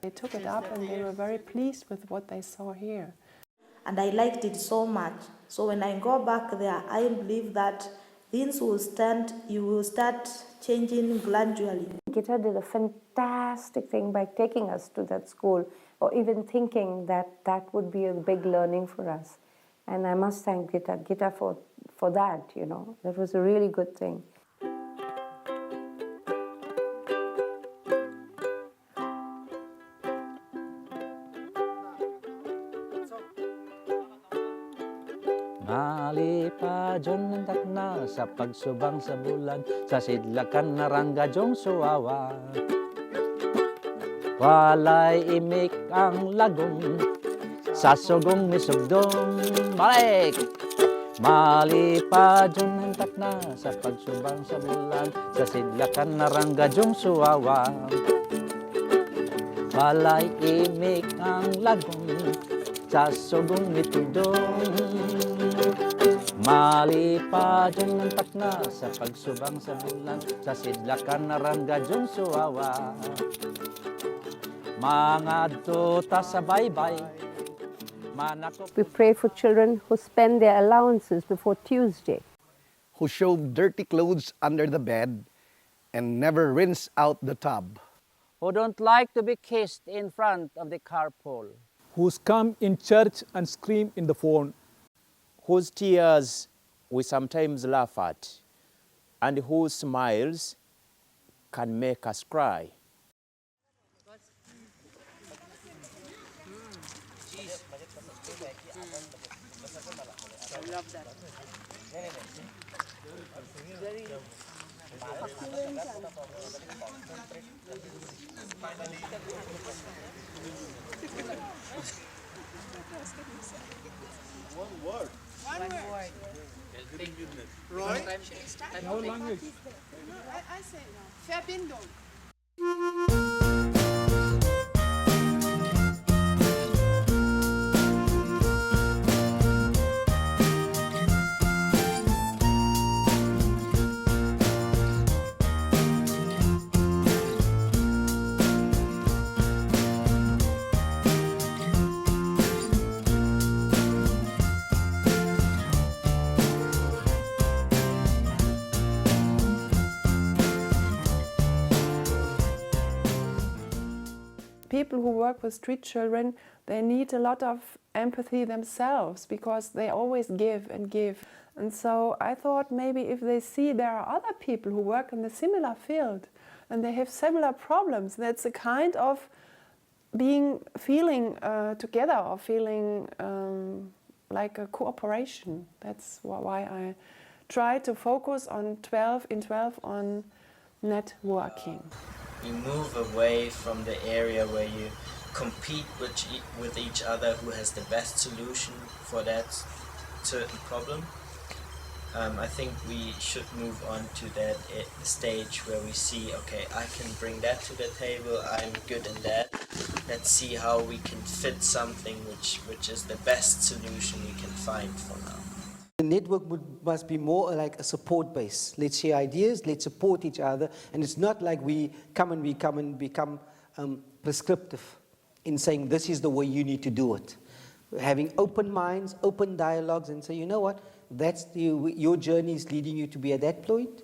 They took it up and they were very pleased with what they saw here. And I liked it so much. So when I go back there, I believe that things will start changing gradually. Gita did a fantastic thing by taking us to that school, or even thinking that that would be a big learning for us. And I must thank Gita for that, you know. That was a really good thing. Nalipadyon ng takna sa pagsubang sa bulan, sa sidlakan na rangadyong suwawa. Walay imik ang lagong, sa sugong misugdong balik. Malipadyon ng takna sa pagsubang sa bulan, sa sidlakan na rangadyong suwawa. Walay imik ang lagong, sa sugong mitudong. Malipadyon ng takna sa pagsubang sa bulan, sa sidlakan na rangadyong suwawa. Mga tuta sa baybay. We pray for children who spend their allowances before Tuesday. Who shove dirty clothes under the bed and never rinse out the tub. Who don't like to be kissed in front of the carpool. Who's come in church and scream in the phone. Whose tears we sometimes laugh at, and whose smiles can make us cry. I love that. Very One word. Roy? No language. I say no. Verbindung. People who work with street children, they need a lot of empathy themselves because they always give and give. And so I thought maybe if they see there are other people who work in the similar field and they have similar problems, that's a kind of feeling together or feeling like a cooperation. That's why I try to focus on 12 in 12 on networking. You move away from the area where you compete with each other who has the best solution for that certain problem. I think we should move on to that stage where we see, okay, I can bring that to the table, I'm good in that. Let's see how we can fit something which is the best solution we can find for now. The network must be more like a support base. Let's share ideas, let's support each other, and it's not like we come and become prescriptive in saying this is the way you need to do it. Having open minds, open dialogues, and say, you know what, that's your journey is leading you to be at that point.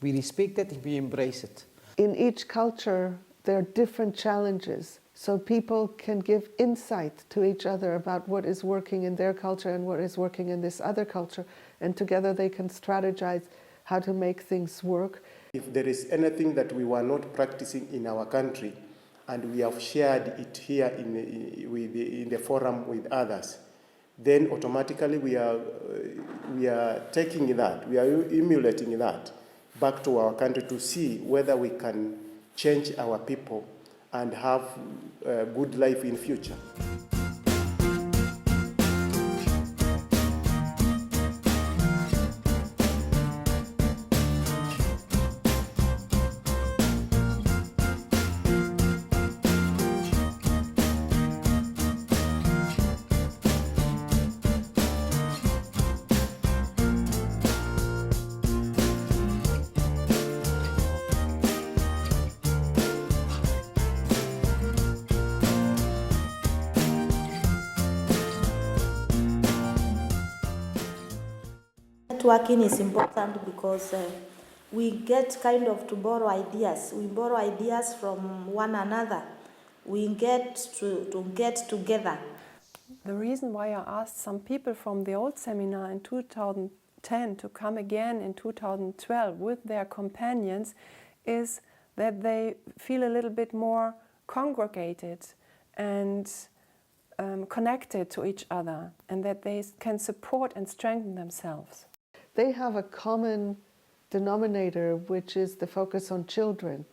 We respect it and we embrace it. In each culture, there are different challenges. So people can give insight to each other about what is working in their culture and what is working in this other culture. And together they can strategize how to make things work. If there is anything that we were not practicing in our country and we have shared it here in the forum with others, then automatically we are taking that, we are emulating that back to our country to see whether we can change our people and have a good life in future. Networking is important because we get kind of to borrow ideas. We borrow ideas from one another. We get to get together. The reason why I asked some people from the old seminar in 2010 to come again in 2012 with their companions is that they feel a little bit more congregated and connected to each other, and that they can support and strengthen themselves. They have a common denominator, which is the focus on children.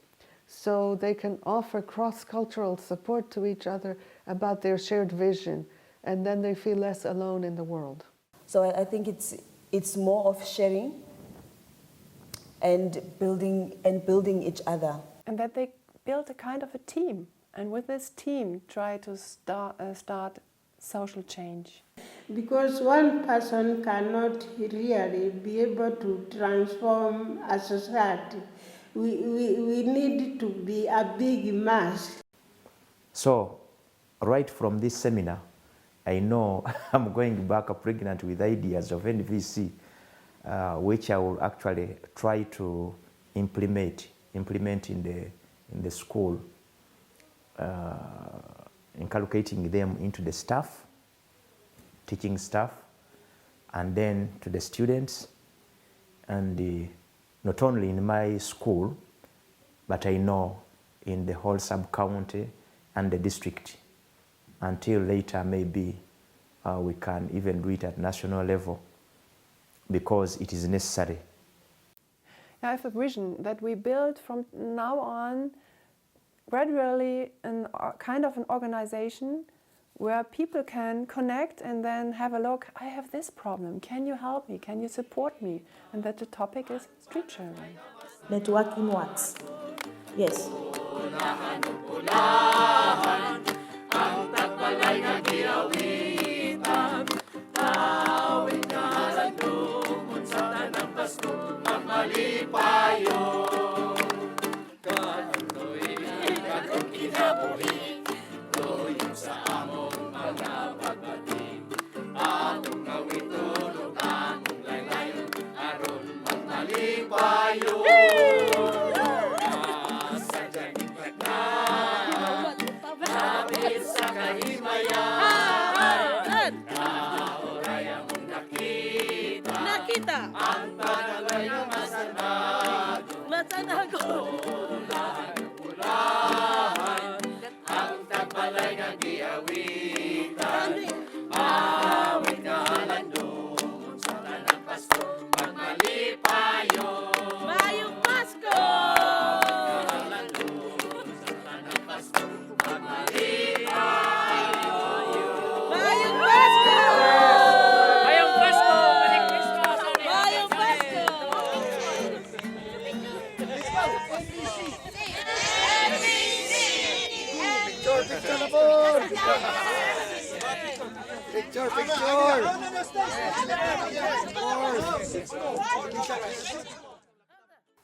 So they can offer cross-cultural support to each other about their shared vision, and then they feel less alone in the world. So I think it's more of sharing and building each other. And that they build a kind of a team, and with this team try to start social change. Because one person cannot really be able to transform a society. We need to be a big mass. So, right from this seminar, I know I'm going back pregnant with ideas of NVC, which I will actually try to implement implement in the school, inculcating them into the staff, teaching staff, and then to the students, and not only in my school, but I know in the whole sub-county and the district. Until later, maybe we can even do it at national level, because it is necessary. I have a vision that we build from now on gradually a kind of an organization where people can connect and then have a look, I have this problem, can you help me, can you support me? And that the topic is street children. Networking works. Yes.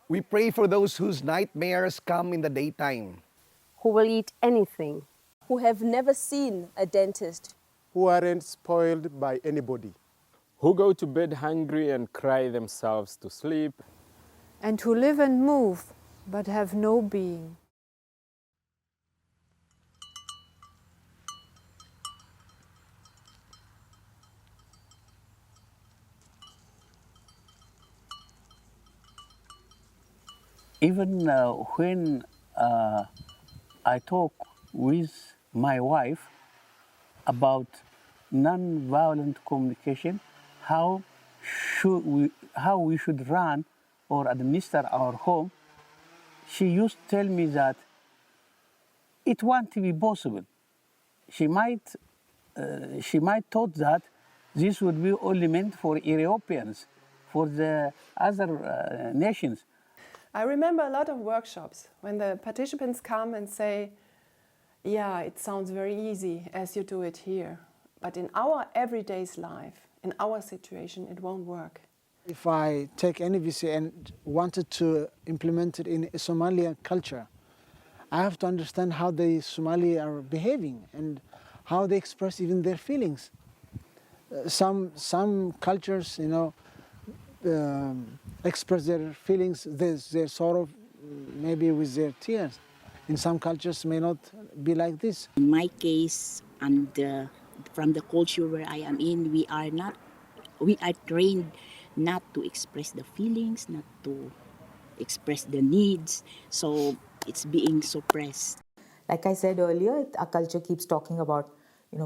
We pray for those whose nightmares come in the daytime, who will eat anything, who have never seen a dentist, who aren't spoiled by anybody, who go to bed hungry and cry themselves to sleep, and who live and move but have no being. Even when I talk with my wife about non-violent communication, how we should run or administer our home, she used to tell me that it won't be possible. She might thought that this would be only meant for Europeans, for the other nations. I remember a lot of workshops when the participants come and say, yeah, it sounds very easy as you do it here, but in our everyday's life, in our situation, it won't work. If I take NVC and wanted to implement it in Somalian culture, I have to understand how the Somali are behaving and how they express even their feelings. Some cultures, express their feelings, their sorrow, maybe with their tears. In some cultures may not be like this. In my case, and from the culture where I am in, we are trained not to express the feelings, not to express the needs, so it's being suppressed. Like I said earlier, our culture keeps talking about,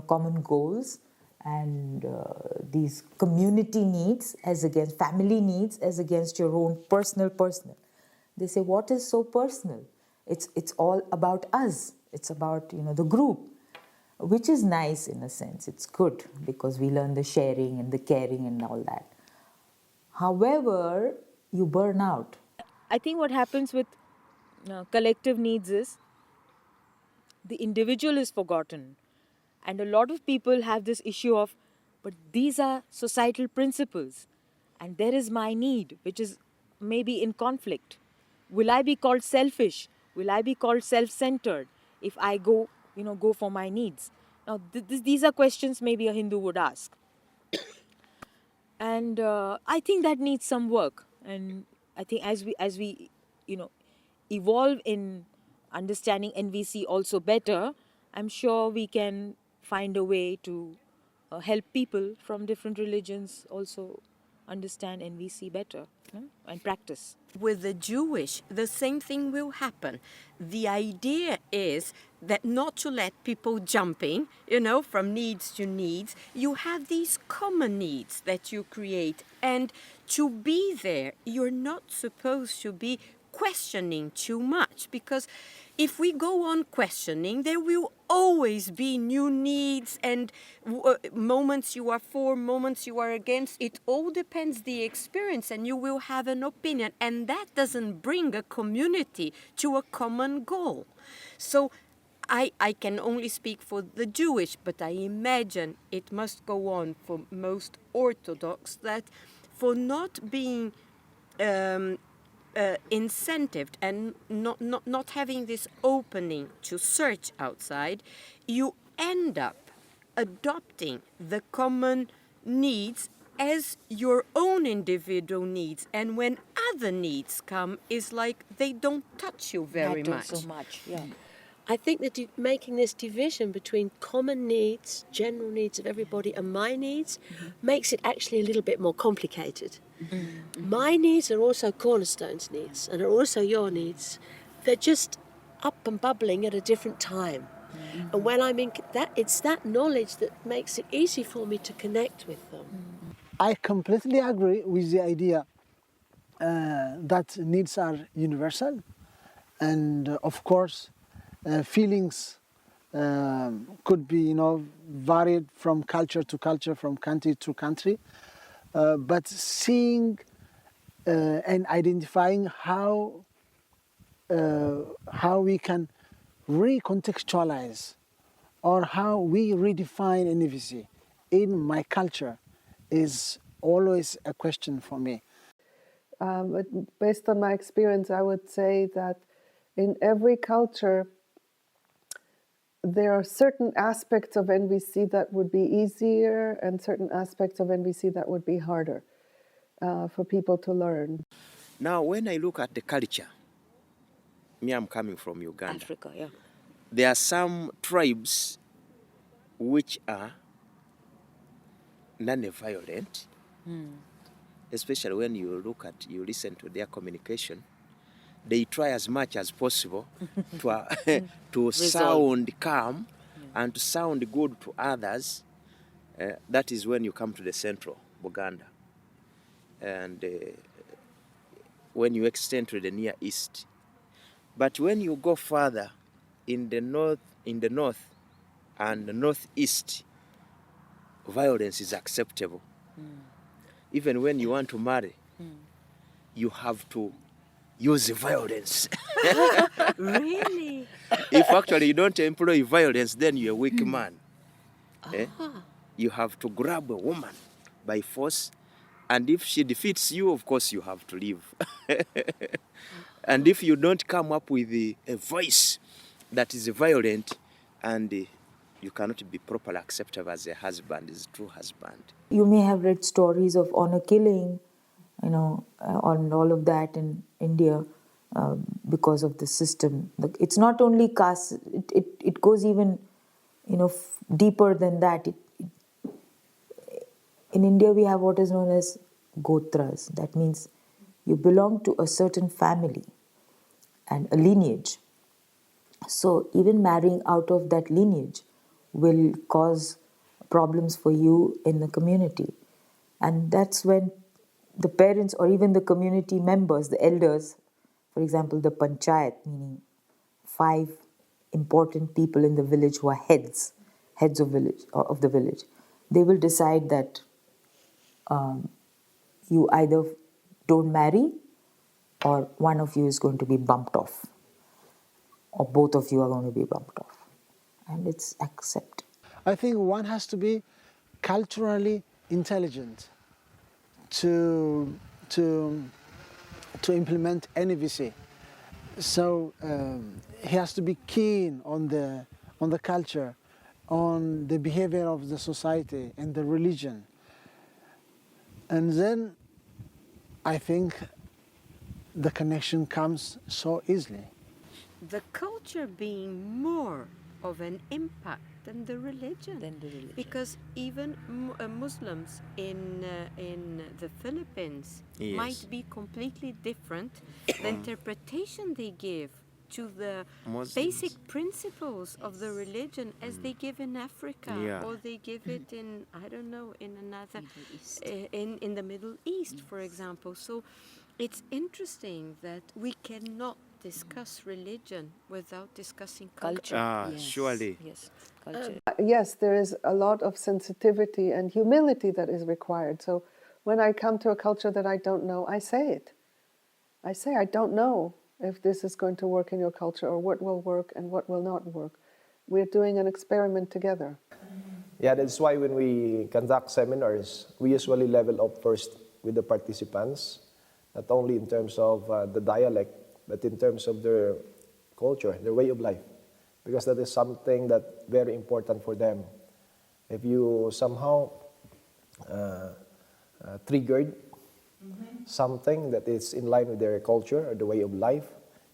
common goals and these community needs as against family needs as against your own personal. They say, what is so personal? It's all about us. It's about, the group, which is nice in a sense. It's good because we learn the sharing and the caring and all that. However, you burn out. I think what happens with collective needs is the individual is forgotten. And a lot of people have this issue of, but these are societal principles and there is my need, which is maybe in conflict. Will I be called selfish? Will I be called self-centered if I go for my needs? Now, these are questions maybe a Hindu would ask. And I think that needs some work. And I think as we evolve in understanding NVC also better, I'm sure we can find a way to help people from different religions also understand NVC better, and practice. With the Jewish, the same thing will happen. The idea is that not to let people jumping, from needs to needs. You have these common needs that you create, and to be there, you're not supposed to be questioning too much, because if we go on questioning, there will always be new needs and moments you are for, moments you are against. It all depends the experience, and you will have an opinion, and that doesn't bring a community to a common goal. So I can only speak for the Jewish, but I imagine it must go on for most Orthodox, that for not being incentived and not having this opening to search outside, you end up adopting the common needs as your own individual needs. And when other needs come, it's like they don't touch you very Matter much. so much, yeah. I think that making this division between common needs, general needs of everybody, and my needs makes it actually a little bit more complicated. My needs are also Cornerstone's needs, and are also your needs. They're just up and bubbling at a different time. And when I'm in that, it's that knowledge that makes it easy for me to connect with them. I completely agree with the idea that needs are universal, and of course, feelings could be, varied from culture to culture, from country to country. But seeing and identifying how we can recontextualize or how we redefine NVC in my culture is always a question for me. But based on my experience, I would say that in every culture, there are certain aspects of NVC that would be easier and certain aspects of NVC that would be harder for people to learn. Now, when I look at the culture, I'm coming from Uganda. Africa, yeah. There are some tribes which are non-violent, especially when you listen to their communication. They try as much as possible to sound calm and to sound good to others. That is when you come to the central Buganda. And when you extend to the Near East. But when you go further in the north and the northeast, violence is acceptable. Even when you want to marry, you have to use violence. Really? If actually you don't employ violence, then you're a weak man. You have to grab a woman by force, and if she defeats you, of course you have to leave. And if you don't come up with a voice that is violent, and you cannot be properly accepted as a husband, as a true husband. You may have read stories of honor killing, and all of that in India because of the system. It's not only caste, it goes even deeper than that. In India, we have what is known as gotras. That means you belong to a certain family and a lineage. So even marrying out of that lineage will cause problems for you in the community. And that's when the parents or even the community members, the elders, for example, the panchayat, meaning 5 important people in the village who are heads of the village, they will decide that you either don't marry or one of you is going to be bumped off, or both of you are going to be bumped off. And it's accepted. I think one has to be culturally intelligent to implement NVC. So he has to be keen on the culture, on the behavior of the society and the religion. And then I think the connection comes so easily. The culture being more of an impact than the religion. Because even Muslims in the Philippines Yes. might be completely different. The interpretation they give to the Muslims. basic principles of the religion as they give in Africa, Yeah. or they give it in, I don't know, in another, in the Middle East, for example. So it's interesting that we cannot discuss religion without discussing culture. Surely. Yes, culture. Yes, there is a lot of sensitivity and humility that is required. So when I come to a culture that I don't know, I say it. I say, I don't know if this is going to work in your culture or what will work and what will not work. We're doing an experiment together. Yeah, that's why when we conduct seminars, we usually level up first with the participants, not only in terms of the dialect, but in terms of their culture, their way of life, because that is something that very important for them. If you somehow triggered something that is in line with their culture or the way of life,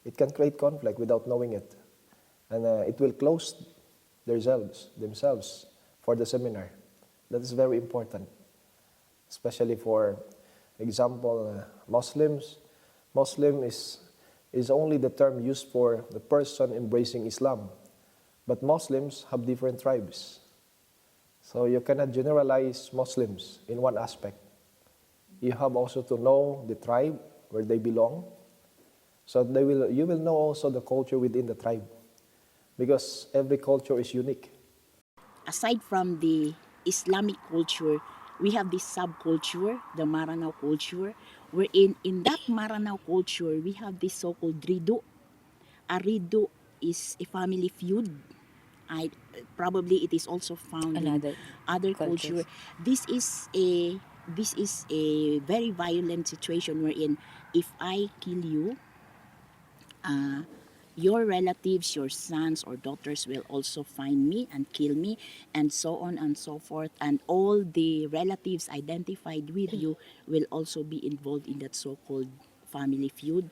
it can create conflict without knowing it. And it will close themselves for the seminar. That is very important, especially for example, Muslims. Muslim is only the term used for the person embracing Islam. But Muslims have different tribes. So you cannot generalize Muslims in one aspect. You have also to know the tribe where they belong. So you will know also the culture within the tribe, because every culture is unique. Aside from the Islamic culture, we have this subculture, the Maranao culture, wherein in that Maranao culture, we have this so-called rido. A rido is a family feud. Probably it is also found in other culture. This is a very violent situation wherein if I kill you, your relatives, your sons or daughters will also find me and kill me, and so on and so forth. And all the relatives identified with you will also be involved in that so-called family feud.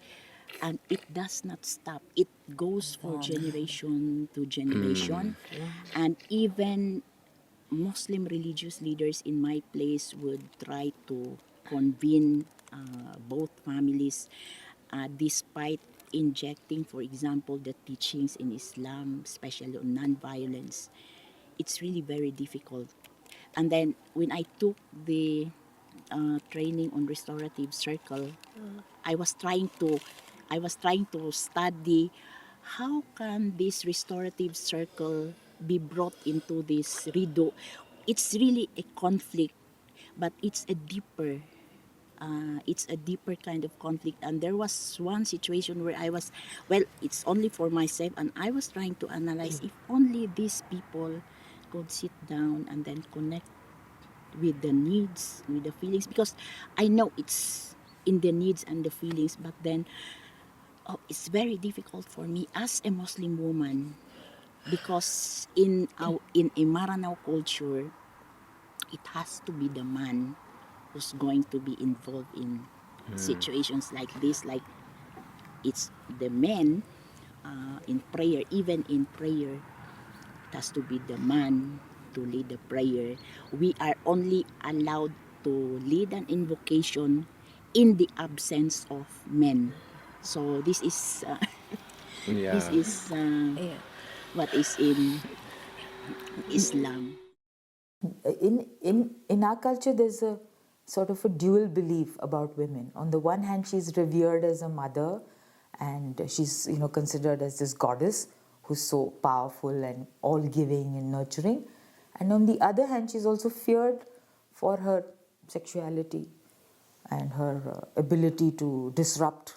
And it does not stop. It goes for generation to generation. And even Muslim religious leaders in my place would try to convene both families despite injecting, for example, the teachings in Islam, especially on non-violence. It's really very difficult. And then when I took the training on restorative circle, I was trying to study how can this restorative circle be brought into this rido. It's really a conflict, but it's a deeper kind of conflict. And there was one situation where it's only for myself, and I was trying to analyze if only these people could sit down and then connect with the needs, with the feelings, because I know it's in the needs and the feelings, but then it's very difficult for me as a Muslim woman, because in a Maranao culture, it has to be the man who's going to be involved in situations like this. Like it's the men in prayer, even in prayer, it has to be the man to lead the prayer. We are only allowed to lead an invocation in the absence of men. So this is what is in Islam. In our culture, there's a sort of a dual belief about women. On the one hand, she's revered as a mother, and she's considered as this goddess who's so powerful and all-giving and nurturing. And on the other hand, she's also feared for her sexuality and her ability to disrupt.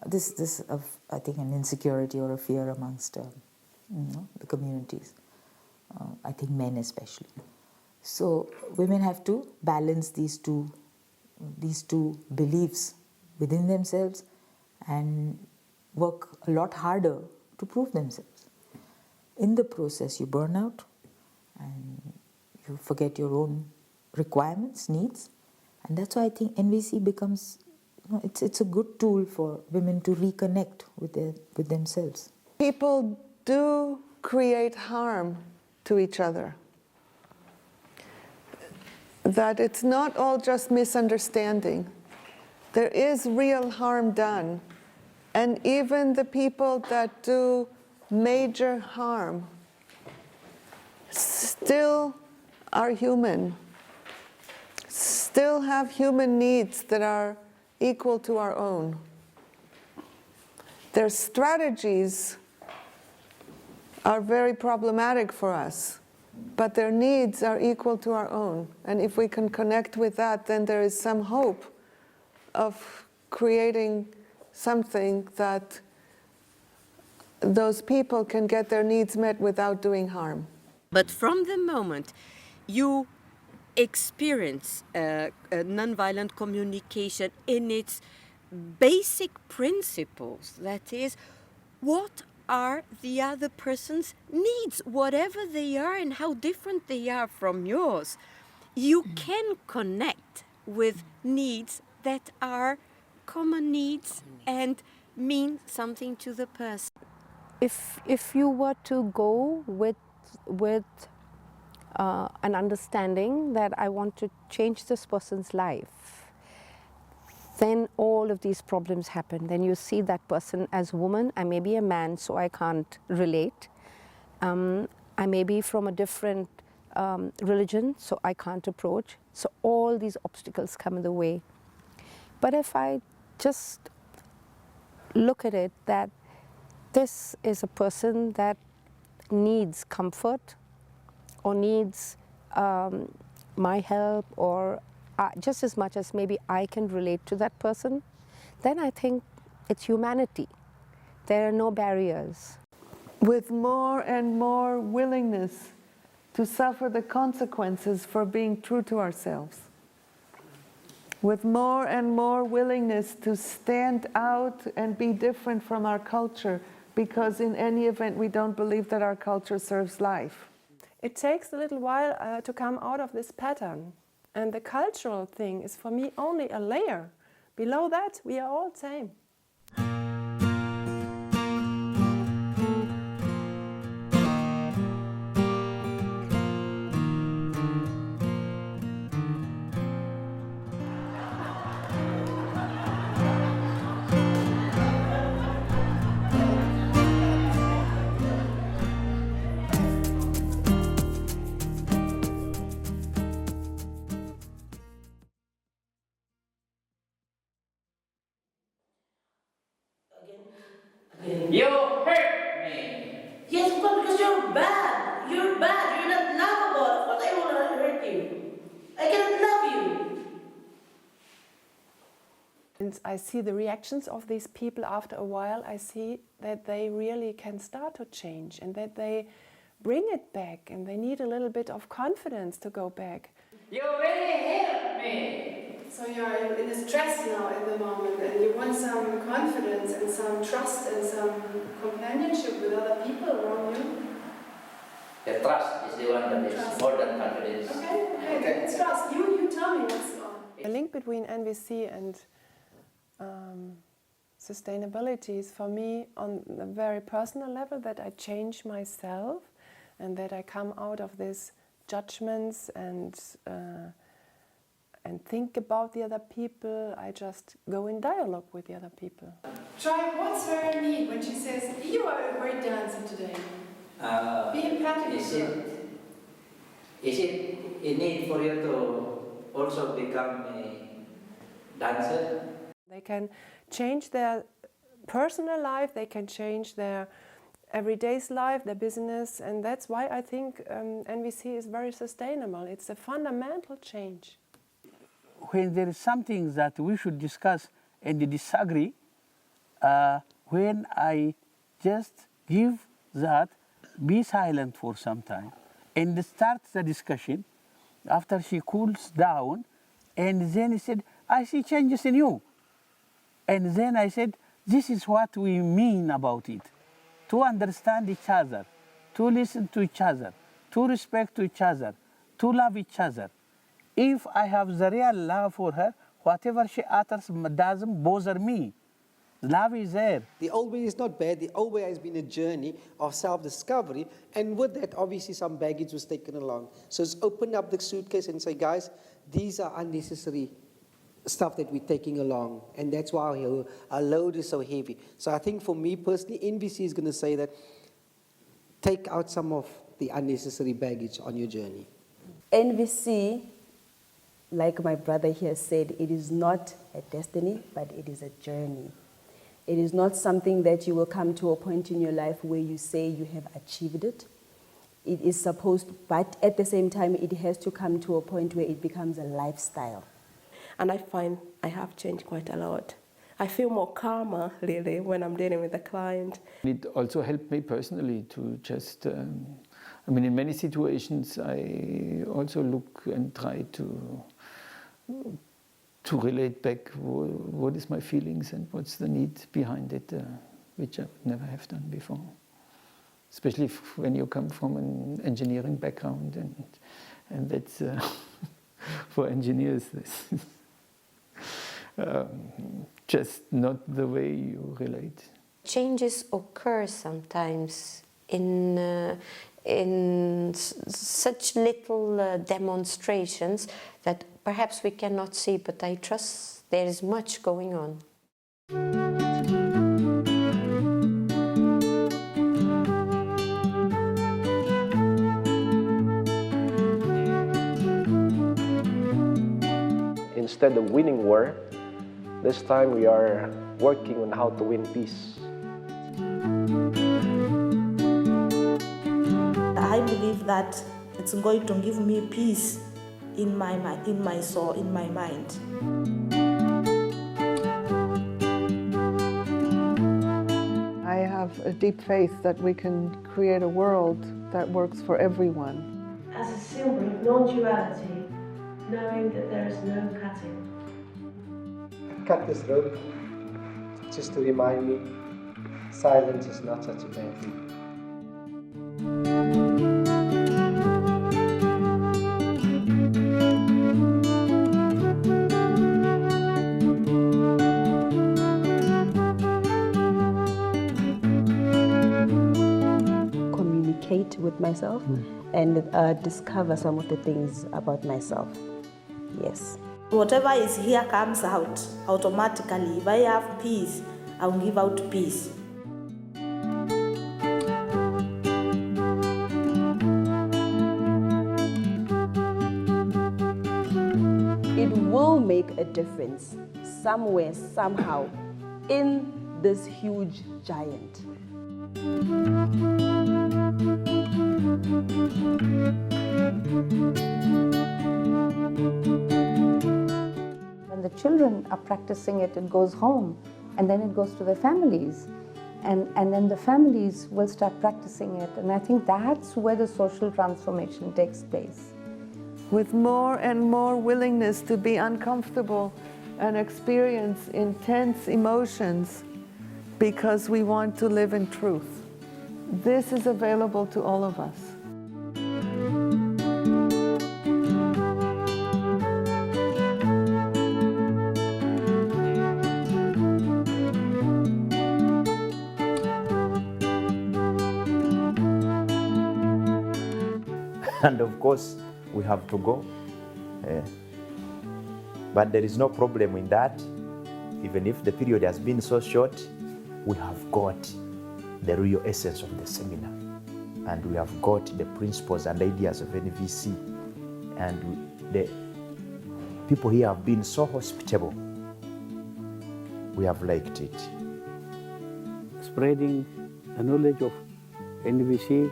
This I think, an insecurity or a fear amongst the communities. I think men especially. So women have to balance these two beliefs within themselves and work a lot harder to prove themselves. In the process, you burn out and you forget your own requirements, needs, and that's why I think NVC becomes It's a good tool for women to reconnect with themselves. People do create harm to each other. That it's not all just misunderstanding. There is real harm done. And even the people that do major harm still are human, still have human needs that are equal to our own. Their strategies are very problematic for us, but their needs are equal to our own. And if we can connect with that, then there is some hope of creating something that those people can get their needs met without doing harm. But from the moment you experience nonviolent communication in its basic principles, that is, what are the other person's needs, whatever they are and how different they are from yours, you can connect with needs that are common needs and mean something to the person. If you were to go with an understanding that I want to change this person's life, then all of these problems happen. Then you see that person as a woman. I may be a man, so I can't relate. I may be from a different religion, so I can't approach. So all these obstacles come in the way. But if I just look at it that this is a person that needs comfort or needs my help, or just as much as maybe I can relate to that person, then I think it's humanity. There are no barriers. With more and more willingness to suffer the consequences for being true to ourselves. With more and more willingness to stand out and be different from our culture, because in any event we don't believe that our culture serves life. It takes a little while to come out of this pattern. And the cultural thing is for me only a layer. Below that, we are all the same. You hurt me. Yes, because you're bad. You're bad. You're not lovable. Of course I want to hurt you. I cannot love you. And I see the reactions of these people after a while. I see that they really can start to change and that they bring it back, and they need a little bit of confidence to go back. You really hurt me. So you're in a stress now at the moment, and you want some confidence and some trust and some companionship with other people around you. The trust is the one that is more than confidence. Okay, it's trust. You tell me what's on. The link between NVC and sustainability is for me on a very personal level, that I change myself and that I come out of these judgments and think about the other people. I just go in dialogue with the other people. Try what's her need when she says, "You are a great dancer today." Be empathic. Is it a need for you to also become a dancer? They can change their personal life, they can change their everyday's life, their business, and that's why I think NVC is very sustainable. It's a fundamental change. When there is something that we should discuss and disagree, when I just give that, be silent for some time, and start the discussion, after she cools down, and then he said, I see changes in you. And then I said, this is what we mean about it. To understand each other, to listen to each other, to respect each other, to love each other. If I have the real love for her, whatever she utters doesn't bother me. Love is there. The old way is not bad. The old way has been a journey of self-discovery, and with that, obviously, some baggage was taken along. So it's open up the suitcase and say, guys, these are unnecessary stuff that we're taking along, and that's why our load is so heavy. So I think for me personally, NVC is going to say that take out some of the unnecessary baggage on your journey. NVC, like my brother here said, it is not a destiny, but it is a journey. It is not something that you will come to a point in your life where you say you have achieved it. It is supposed, but at the same time, it has to come to a point where it becomes a lifestyle. And I find I have changed quite a lot. I feel more calmer, really, when I'm dealing with a client. It also helped me personally to just, I mean, in many situations, I also look and try to relate back what is my feelings and what's the need behind it, which I would never have done before. Especially when you come from an engineering background, and that's for engineers, this just not the way you relate. Changes occur sometimes in such little demonstrations that perhaps we cannot see, but I trust there is much going on. Instead of winning war, this time we are working on how to win peace. I believe that it's going to give me peace in my mind, in my soul, in my mind. I have a deep faith that we can create a world that works for everyone. As a symbol of non-duality, knowing that there is no cutting. Cut this rope just to remind me silence is not such a bad thing. Communicate with myself and discover some of the things about myself. Yes. Whatever is here comes out automatically. If I have peace, I will give out peace. It will make a difference somewhere, somehow, in this huge giant. When the children are practicing it, it goes home, and then it goes to their families. And then the families will start practicing it. And I think that's where the social transformation takes place. With more and more willingness to be uncomfortable and experience intense emotions because we want to live in truth. This is available to all of us. And of course, we have to go. But there is no problem in that. Even if the period has been so short, we have got the real essence of the seminar. And we have got the principles and ideas of NVC. And the people here have been so hospitable. We have liked it. Spreading the knowledge of NVC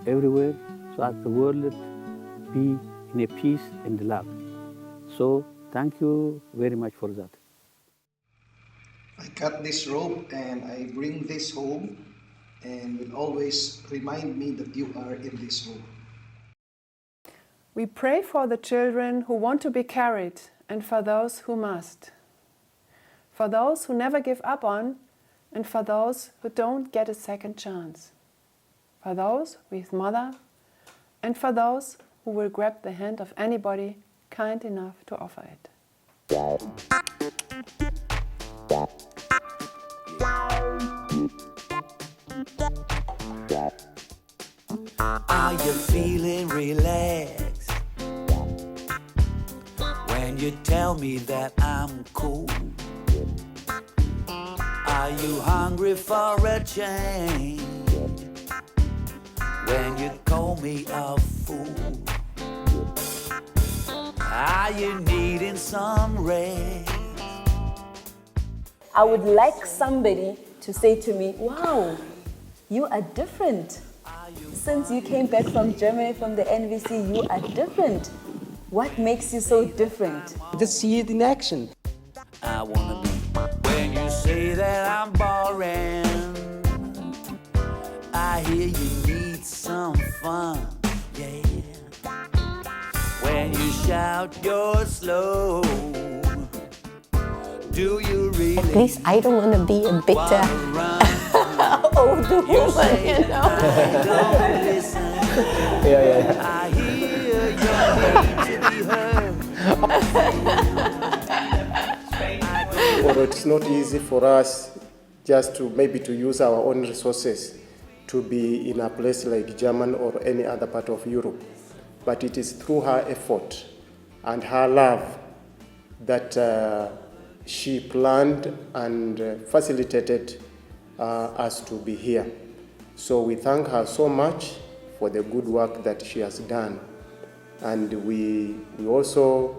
everywhere so that the world be in a peace and love. So thank you very much for that. I cut this rope and I bring this home and will always remind me that you are in this rope. We pray for the children who want to be carried and for those who must. For those who never give up on and for those who don't get a second chance. For those with mother and for those who will grab the hand of anybody kind enough to offer it. Are you feeling relaxed when you tell me that I'm cool? Are you hungry for a change when you call me a fool? Are you needing some rest? I would like somebody to say to me, wow, you are different. Since you came back from Germany, from the NVC, you are different. What makes you so different? Just see it in action. I wanna be when you say that I'm boring. I hear you need some fun, yeah. When you shout you're slow, do you really? At least I don't want to be a bitter old woman, you know. Don't listen. Yeah. I hear your need to be heard. Or it's not easy for us just to maybe to use our own resources to be in a place like Germany or any other part of Europe. But it is through her effort and her love that she planned and facilitated us to be here. So we thank her so much for the good work that she has done. And we also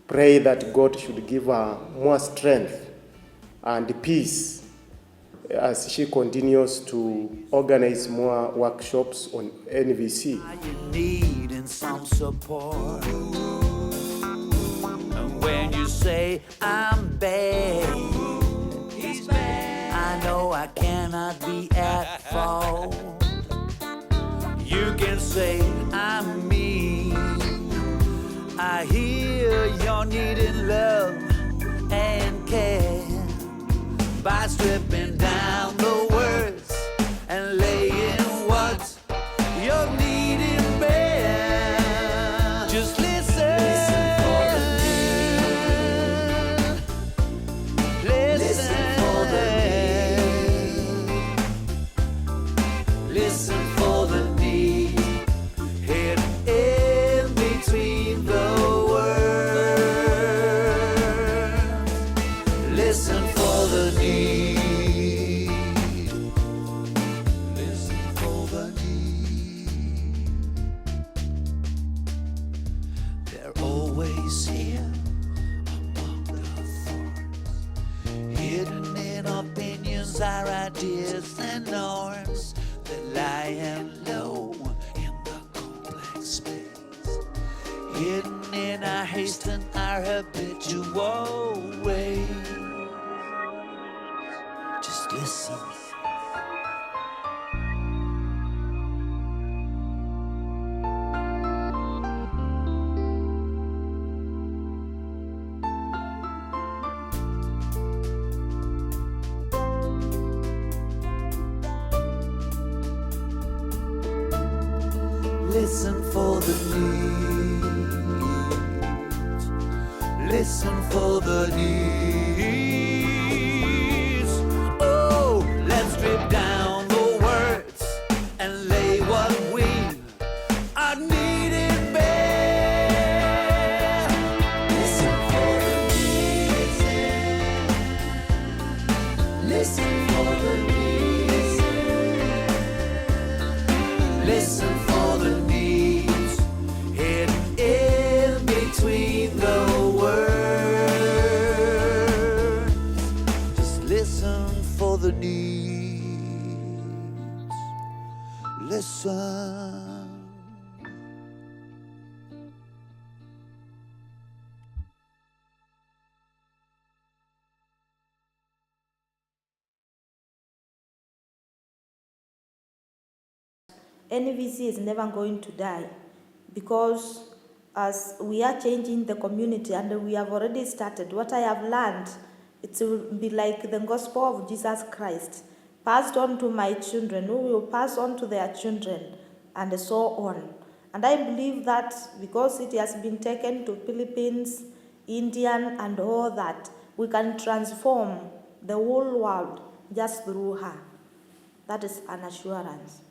pray that God should give her more strength and peace as she continues to organize more workshops on NVC. You needing some support. And when you say I'm bad, he's bad, I know I cannot be at fault. You can say I'm mean. I hear you're needing love and care. By stripping down the words and laying what you're needing bare. Just listen. Listen for the need. Listen for the need. Hidden in between the words. Listen for the need. Listen for the need. They're always here among the thorns. Hidden in opinions are ideas and norms that lie low in the complex space. Hidden in our haste and our habitual ways. Just listen. Listen for the needs. Listen for the needs. Oh, let's strip down the words and lay what we are needing bare. Listen for the needs. Listen for the needs. Listen for the needs. Hidden in between the words. Just listen for the needs. Listen. NVC is never going to die because as we are changing the community and we have already started, what I have learned, it will be like the gospel of Jesus Christ, passed on to my children, who will pass on to their children, and so on. And I believe that because it has been taken to Philippines, Indian and all that. We can transform the whole world just through her. That is an assurance.